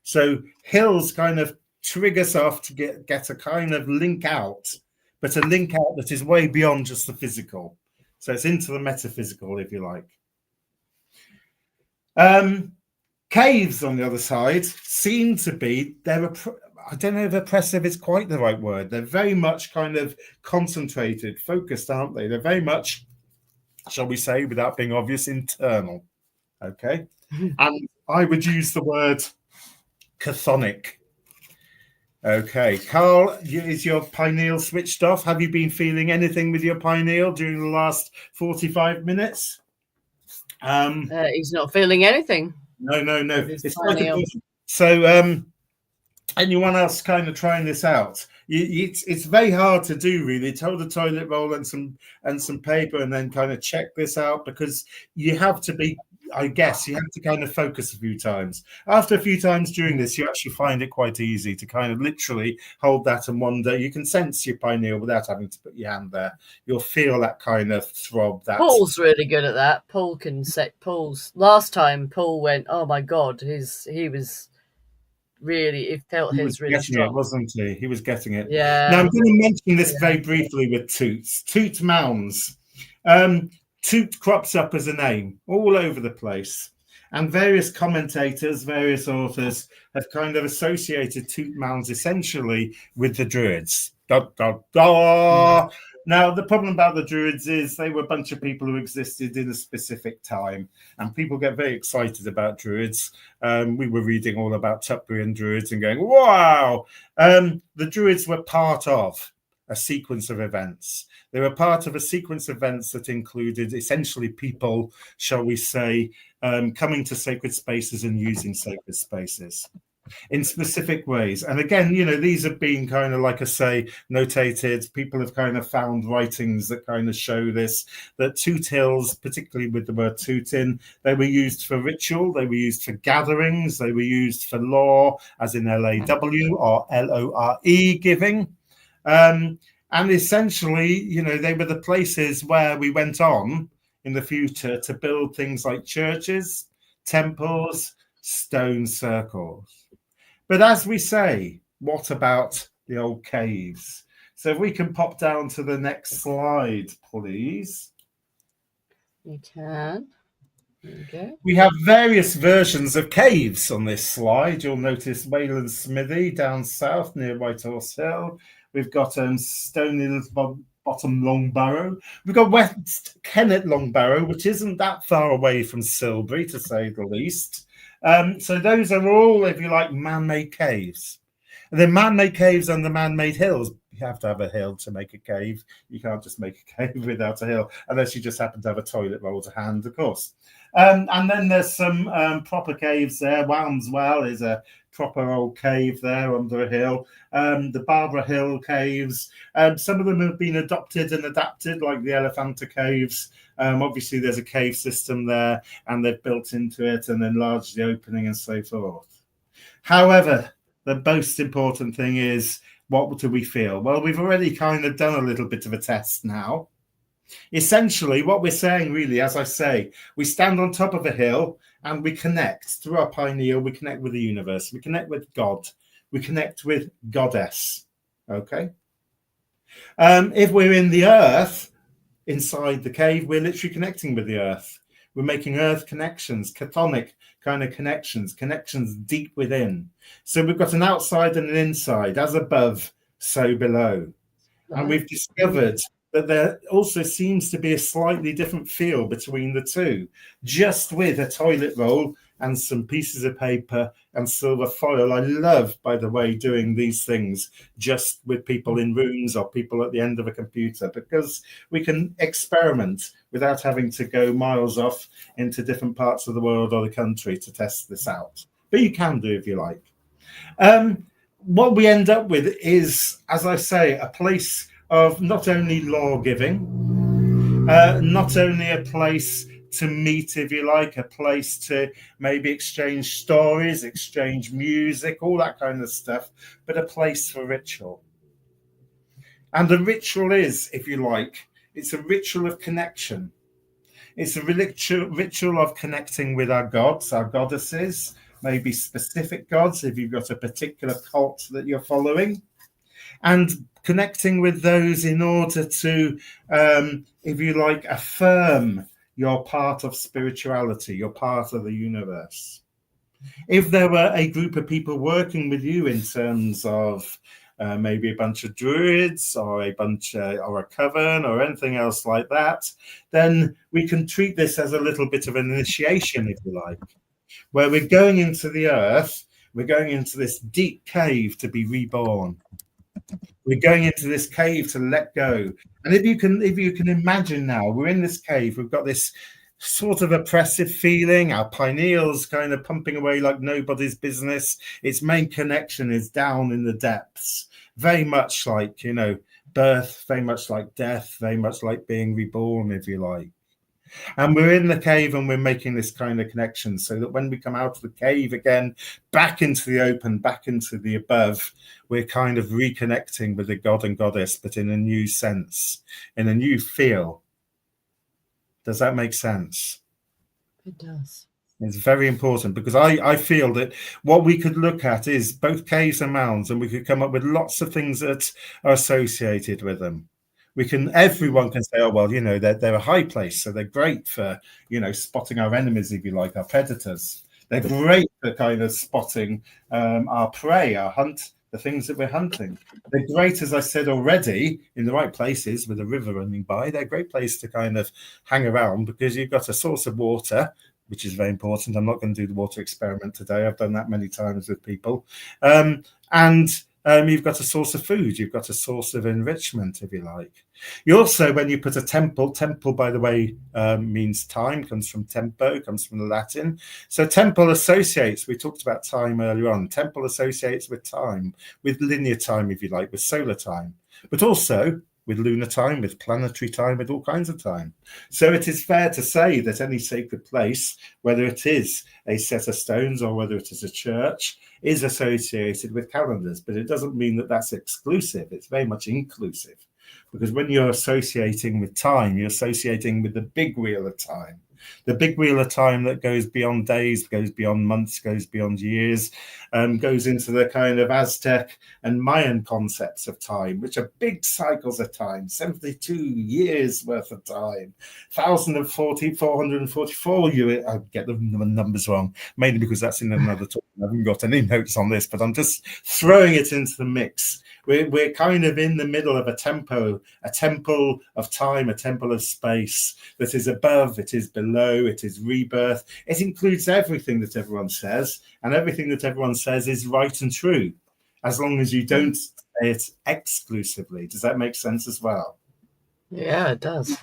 So hills kind of trigger us off to get a kind of link out, but a link out that is way beyond just the physical. So it's into the metaphysical, if you like. Caves, on the other side, seem to be, I don't know if oppressive is quite the right word. They're very much kind of concentrated, focused, aren't they? They're very much, shall we say, without being obvious, internal. Okay? And I would use the word chthonic. Okay, Carl, is your pineal switched off? Have you been feeling anything with your pineal during the last 45 minutes? He's not feeling anything. No. It's quite important. So, anyone else kind of trying this out? It's very hard to do, really. Hold the toilet roll and some paper, and then kind of check this out, because you have to be. I guess you have to kind of focus a few times. After a few times during this, you actually find it quite easy to kind of literally hold that and wonder. You can sense your pineal without having to put your hand there. You'll feel that kind of throb. Paul's really good at that. Paul can set Paul's. Last time Paul went, oh my God, he was really, it felt his really strong. It, wasn't he? He was getting it. Yeah. Now I'm going to mention this very briefly with toots. Toot mounds. Toot crops up as a name all over the place, and various commentators, various authors have kind of associated toot mounds essentially with the Druids. Da, da, da. Now, the problem about the Druids is they were a bunch of people who existed in a specific time, and people get very excited about Druids. We were reading all about Tutbury Druids and going, wow! The Druids were part of a sequence of events. They were part of a sequence of events that included essentially people, shall we say, coming to sacred spaces and using sacred spaces in specific ways. And again, these have been kind of, like I say, notated. People have kind of found writings that kind of show this, that toot hills, particularly with the word toot in, they were used for ritual, they were used for gatherings, they were used for law, as in LAW or LORE giving. And essentially, they were the places where we went on in the future to build things like churches, temples, stone circles. But as we say, what about the old caves? So if we can pop down to the next slide, please. You can. Okay. We have various versions of caves on this slide. You'll notice Wayland Smithy down south near Whitehorse Hill. We've got Stony Bottom Longbarrow. We've got West Kennet Longbarrow, which isn't that far away from Silbury, to say the least. So those are all, if you like, man-made caves. And then man-made caves and the man-made hills. You have to have a hill to make a cave. You can't just make a cave without a hill, unless you just happen to have a toilet roll to hand, of course. And then there's some proper caves there. Walmswell is a proper old cave there under a hill. The Barbara Hill caves. Some of them have been adopted and adapted, like the Elephanta caves. Obviously, there's a cave system there, and they've built into it and enlarged the opening and so forth. However, the most important thing is, what do we feel? Well, we've already kind of done a little bit of a test now. Essentially, what we're saying, really, as I say, we stand on top of a hill and we connect through our pineal. We connect with the universe. We connect with God. We connect with Goddess. Okay. If we're in the earth, inside the cave, we're literally connecting with the earth. We're making earth connections, chthonic kind of connections deep within. So we've got an outside and an inside, as above, so below. And we've discovered that there also seems to be a slightly different feel between the two, just with a toilet roll and some pieces of paper and silver foil. I love, by the way, doing these things just with people in rooms or people at the end of a computer, because we can experiment without having to go miles off into different parts of the world or the country to test this out. But you can do if you like. What we end up with is, as I say, a place of not only law giving, not only a place to meet, if you like, a place to maybe exchange stories, exchange music, all that kind of stuff, but a place for ritual. And the ritual is, if you like, it's a ritual of connection. It's a ritual of connecting with our gods, our goddesses, maybe specific gods if you've got a particular cult that you're following, and connecting with those in order to, if you like, affirm you're part of spirituality, you're part of the universe. If there were a group of people working with you in terms of maybe a bunch of druids or or a coven or anything else like that, then we can treat this as a little bit of an initiation, if you like, where we're going into the earth, we're going into this deep cave to be reborn. We're going into this cave to let go. And if you can imagine now, we're in this cave, we've got this sort of oppressive feeling, our pineals kind of pumping away like nobody's business. Its main connection is down in the depths, very much like, birth, very much like death, very much like being reborn, if you like. And we're in the cave and we're making this kind of connection so that when we come out of the cave again, back into the open, back into the above, we're kind of reconnecting with the god and goddess, but in a new sense, in a new feel. Does that make sense? It does. It's very important, because I feel that what we could look at is both caves and mounds, and we could come up with lots of things that are associated with them. Everyone can say, oh, well, they're a high place, so they're great for, spotting our enemies, if you like, our predators. They're great for kind of spotting our prey, our hunt, the things that we're hunting. They're great, as I said already, in the right places with a river running by. They're a great place to kind of hang around, because you've got a source of water, which is very important. I'm not going to do the water experiment today. I've done that many times with people. You've got a source of food, you've got a source of enrichment, if you like. You also, when you put a temple, by the way, means time, comes from tempo, comes from the Latin. So temple associates, we talked about time earlier on, temple associates with time, with linear time, if you like, with solar time, but also with lunar time, with planetary time, with all kinds of time. So it is fair to say that any sacred place, whether it is a set of stones or whether it is a church, is associated with calendars. But it doesn't mean that that's exclusive. It's very much inclusive. Because when you're associating with time, you're associating with the big wheel of time. The big wheel of time that goes beyond days, goes beyond months, goes beyond years, goes into the kind of Aztec and Mayan concepts of time, which are big cycles of time, 72 years worth of time, 444 years. I get the numbers wrong, mainly because that's in another talk. I haven't got any notes on this, but I'm just throwing it into the mix. We're kind of in the middle of a tempo, a temple of time, a temple of space that is above, it is below, it is rebirth. It includes everything that everyone says, and everything that everyone says is right and true, as long as you don't say it exclusively. Does that make sense as well? Yeah, it does.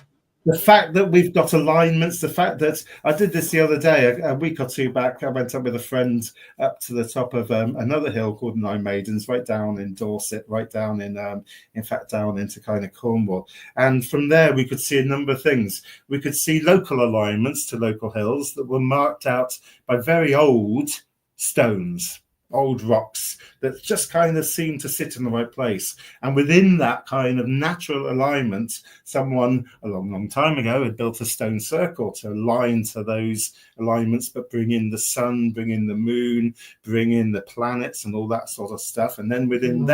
The fact that we've got alignments, the fact that I did this the other day, a week or two back, I went up with a friend up to the top of another hill called Nine Maidens, right down in Dorset, right down in fact, down into kind of Cornwall. And from there, we could see a number of things. We could see local alignments to local hills that were marked out by very old stones, old rocks that just kind of seem to sit in the right place. And within that kind of natural alignment, someone a long time ago had built a stone circle to align to those alignments, but bring in the sun, bring in the moon, bring in the planets and all that sort of stuff. And then within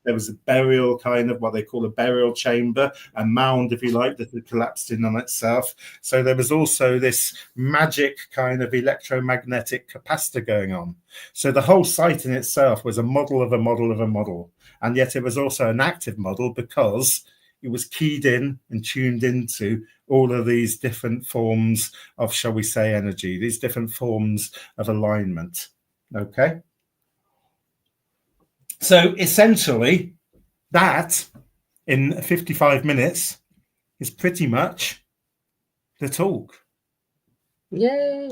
there was a burial, kind of what they call a burial chamber, a mound, if you like, that had collapsed in on itself. So there was also this magic kind of electromagnetic capacitor going on. So the whole site in itself was a model of a model of a model. And yet it was also an active model, because it was keyed in and tuned into all of these different forms of, shall we say, energy, these different forms of alignment. Okay. So essentially, that in 55 minutes is pretty much the talk. Yay!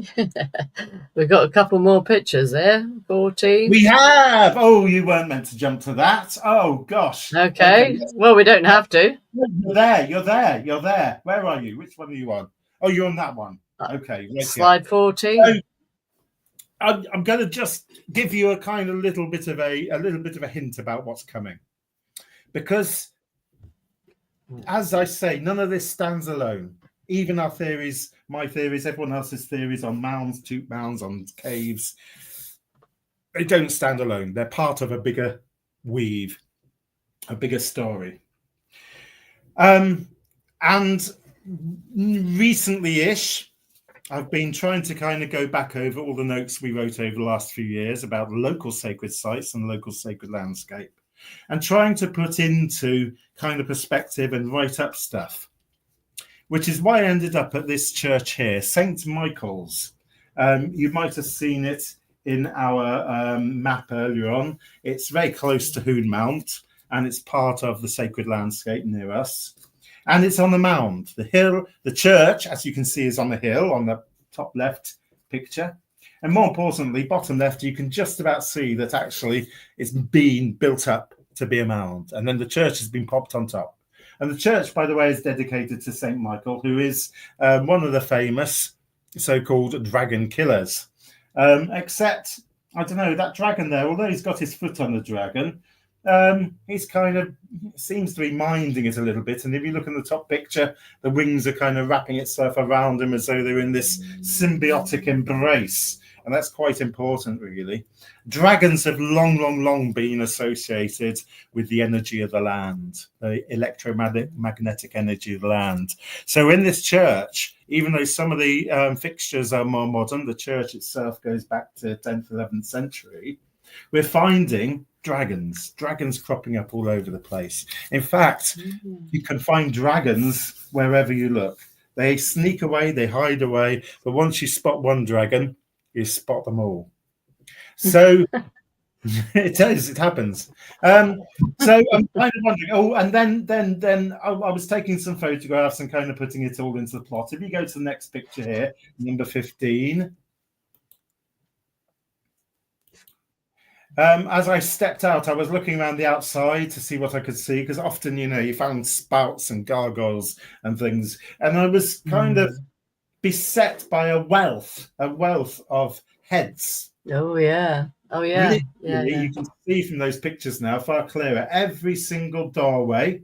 We've got a couple more pictures there. 14. We have. Oh, you weren't meant to jump to that. Oh gosh. Okay. Well, we don't have to. You're there. You're there. You're there. Where are you? Which one are you on? Oh, you're on that one. Okay. Right. Slide 14. So, I'm going to just give you a kind of little bit of a hint about what's coming, because, as I say, none of this stands alone. Even our theories, my theories, everyone else's theories on mounds, toot mounds, on caves, they don't stand alone. They're part of a bigger weave, a bigger story. And recently-ish, I've been trying to kind of go back over all the notes we wrote over the last few years about local sacred sites and local sacred landscape, and trying to put into kind of perspective and write up stuff, which is why I ended up at this church here, St. Michael's. You might have seen it in our map earlier on. It's very close to Hoon Mount, and it's part of the sacred landscape near us. And it's on the mound. The hill, the church, as you can see, is on the hill on the top left picture. And more importantly, bottom left, you can just about see that actually it's been built up to be a mound. And then the church has been popped on top. And the church, by the way, is dedicated to St. Michael, who is one of the famous so-called dragon killers. Except, I don't know, that dragon there, although he's got his foot on the dragon, he's kind of seems to be minding it a little bit. And if you look in the top picture, the wings are kind of wrapping itself around him as though they're in this symbiotic embrace. And that's quite important, really. Dragons have long been associated with the energy of the land, the electromagnetic energy of the land. So in this church, even though some of the fixtures are more modern, the church itself goes back to 10th, 11th century, we're finding dragons cropping up all over the place. In fact, you can find dragons wherever you look. They sneak away, they hide away, but once you spot one dragon, you spot them all. So it happens. So I'm kind of wondering. Oh, and then I was taking some photographs and kind of putting it all into the plot. If you go to the next picture here, number 15. As I stepped out, I was looking around the outside to see what I could see, because often, you found spouts and gargoyles and things, and I was kind of beset by a wealth of heads. Oh yeah. You can see from those pictures now far clearer. Every single doorway,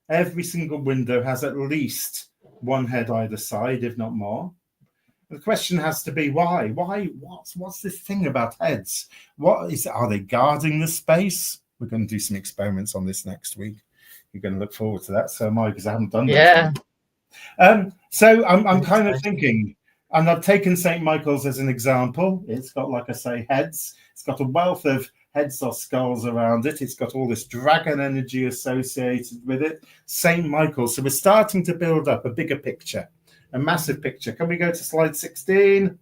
every single window has at least one head either side, if not more. The question has to be why? What's this thing about heads? What is it? Are they guarding the space? We're going to do some experiments on this next week. You're going to look forward to that. So am I, because I haven't done that. So I'm kind of thinking, and I've taken St. Michael's as an example. It's got, like I say, heads. It's got a wealth of heads or skulls around it. It's got all this dragon energy associated with it. St. Michael's. So we're starting to build up a bigger picture, a massive picture. Can we go to slide 16?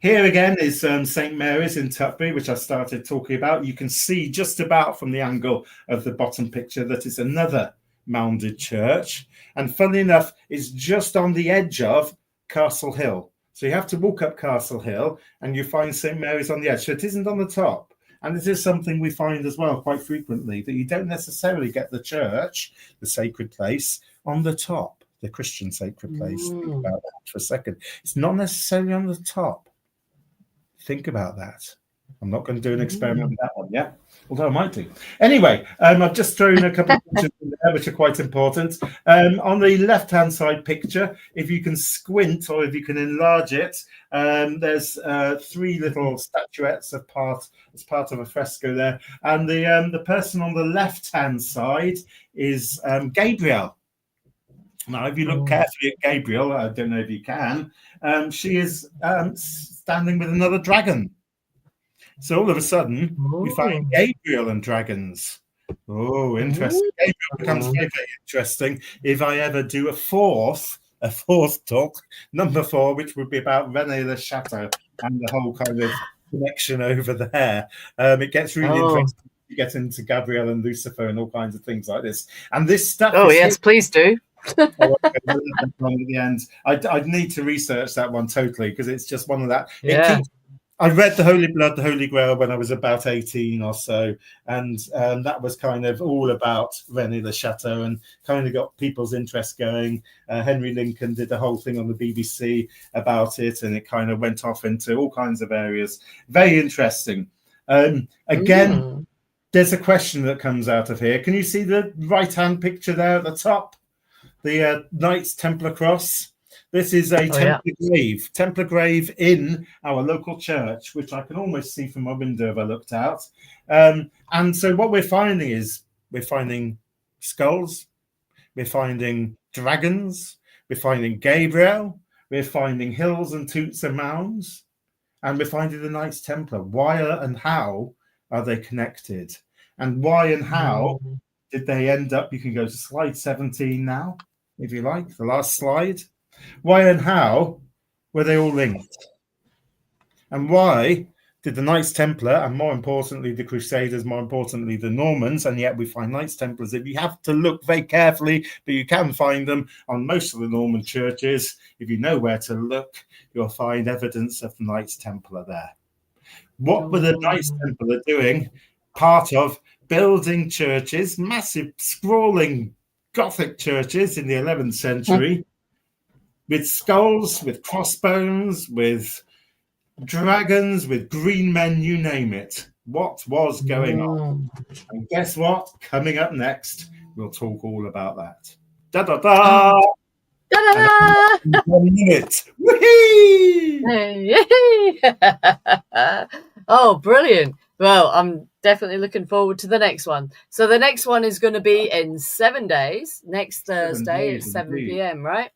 Here again is St. Mary's in Tutbury, which I started talking about. You can see just about from the angle of the bottom picture that it's another mounded church. And funnily enough, it's just on the edge of Castle Hill. So you have to walk up Castle Hill and you find St. Mary's on the edge. So it isn't on the top. And this is something we find as well quite frequently, that you don't necessarily get the church, the sacred place, on the top, the Christian sacred place. Think about that for a second. It's not necessarily on the top. Think about that. I'm not going to do an experiment with that one yet, although I might do. Anyway, I've just thrown a couple of pictures in there, which are quite important. On the left-hand side picture, if you can squint or if you can enlarge it, there's three little statuettes as part of a fresco there. And the person on the left-hand side is Gabriel. Now, if you look carefully at Gabriel, I don't know if you can, she is standing with another dragon. So all of a sudden, we find Gabriel and dragons. Oh, interesting. Gabriel becomes very, very interesting if I ever do a fourth talk, number 4, which would be about René le Chateau and the whole kind of connection over there. It gets really interesting. You get into Gabriel and Lucifer and all kinds of things like this. And this stuff. Oh, yes, please do. At the end, I'd need to research that one totally, because it's just one of that. Yeah. I read The Holy Blood, The Holy Grail when I was about 18 or so, and that was kind of all about René le Chateau and kind of got people's interest going. Henry Lincoln did the whole thing on the BBC about it, and it kind of went off into all kinds of areas. Very interesting. Again, there's a question that comes out of here. Can you see the right-hand picture there at the top? The Knights Templar Cross. This is a Templar grave in our local church, which I can almost see from my window if I looked out. And so what we're finding is we're finding skulls, we're finding dragons, we're finding Gabriel, we're finding hills and toots and mounds, and we're finding the Knights Templar. Why and how are they connected? And why and how did they end up? You can go to slide 17 now, if you like, the last slide. Why and how were they all linked? And why did the Knights Templar, and more importantly, the Crusaders, more importantly, the Normans, and yet we find Knights Templars, if you have to look very carefully, but you can find them on most of the Norman churches. If you know where to look, you'll find evidence of the Knights Templar there. What were the Knights Templar doing? Part of building churches, massive, sprawling Gothic churches in the 11th century, with skulls, with crossbones, with dragons, with green men, you name it. What was going on? And guess what? Coming up next, we'll talk all about that. Da-da-da! Da-da-da! 1 minute. Oh, brilliant. Well, I'm definitely looking forward to the next one. So the next one is going to be in 7 days, next Thursday at 7 p.m., right?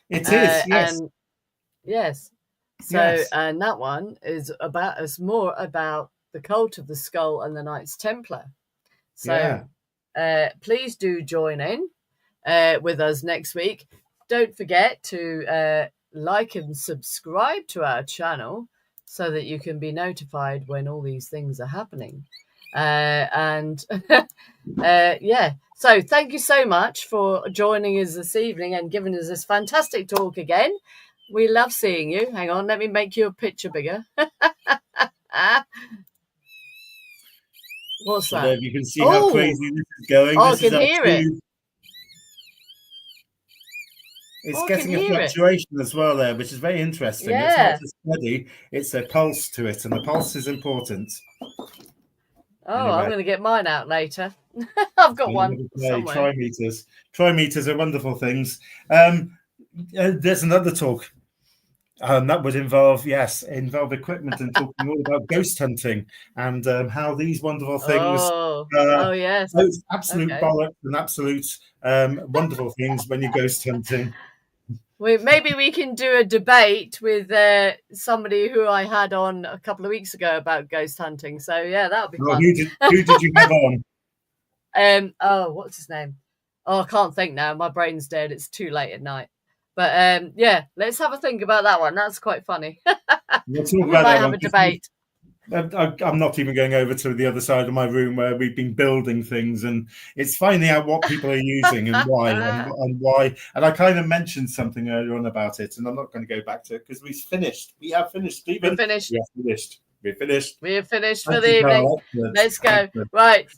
It is, yes. And yes. So, and that one is more about the cult of the skull and the Knights Templar. So, please do join in with us next week. Don't forget to like and subscribe to our channel so that you can be notified when all these things are happening. So thank you so much for joining us this evening and giving us this fantastic talk again. We love seeing you. Hang on, let me make your picture bigger. What's that? There you can see how crazy this is going. I can hear it. It's getting a fluctuation as well there, which is very interesting. Yeah. It's not just steady, it's a pulse to it, and the pulse is important. Anyway. I'm going to get mine out later. I've got one somewhere. Trimeters are wonderful things. There's another talk that would involve equipment and talking all about ghost hunting and how these wonderful things absolute bollocks and absolute wonderful things when you're ghost hunting. Maybe we can do a debate with somebody who I had on a couple of weeks ago about ghost hunting. So yeah, that would be fun. Who did you have on? What's his name? I can't think now. My brain's dead. It's too late at night. But let's have a think about that one. That's quite funny. We'll talk about that have a debate. I'm not even going over to the other side of my room where we've been building things, and it's finding out what people are using and why and why. And I kind of mentioned something earlier on about it, and I'm not going to go back to it because we've finished. We have finished, Stephen. We're finished. We're finished. We're finished for the evening. Let's go. Right.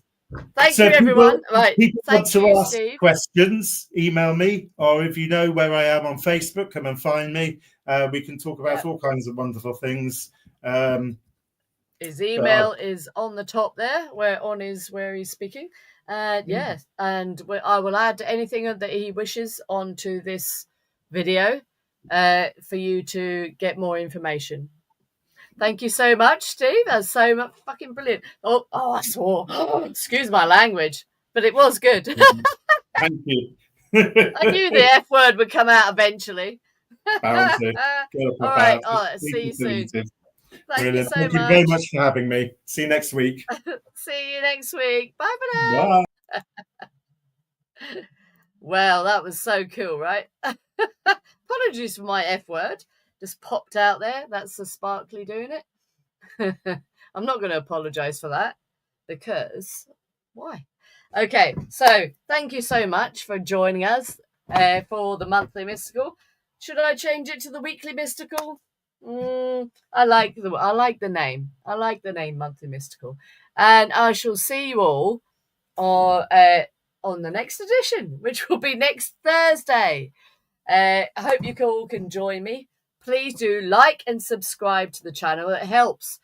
Thank you, everyone. Right. Thank you, ask Steve. Questions, email me, or if you know where I am on Facebook, come and find me. We can talk about all kinds of wonderful things. His email is on the top there, where he's speaking. Yes, and I will add anything that he wishes onto this video for you to get more information. Thank you so much, Steve. That's so much fucking brilliant. Oh, I swore. Excuse my language, but it was good. Thank you. I knew the F word would come out eventually. All right. See you soon. Thank you so Thank you much. very much for having me. See you next week. See you next week. Bye for now. Bye. Well, that was so cool, right? Apologies for my F word. Just popped out there. That's the sparkly doing it. I'm not going to apologize for that because why? Okay, so thank you so much for joining us for the monthly mystical. Should I change it to the weekly mystical? I like the name. I like the name monthly mystical, and I shall see you all on the next edition, which will be next Thursday. I hope you all can join me. Please do like and subscribe to the channel. It helps.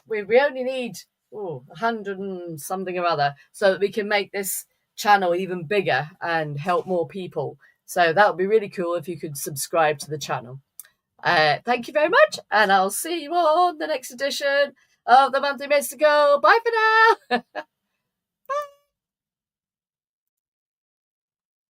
We only need 100 and something or other so that we can make this channel even bigger and help more people. So that would be really cool if you could subscribe to the channel. Thank you very much, and I'll see you all on the next edition of the Monthly Mystical. Bye for now.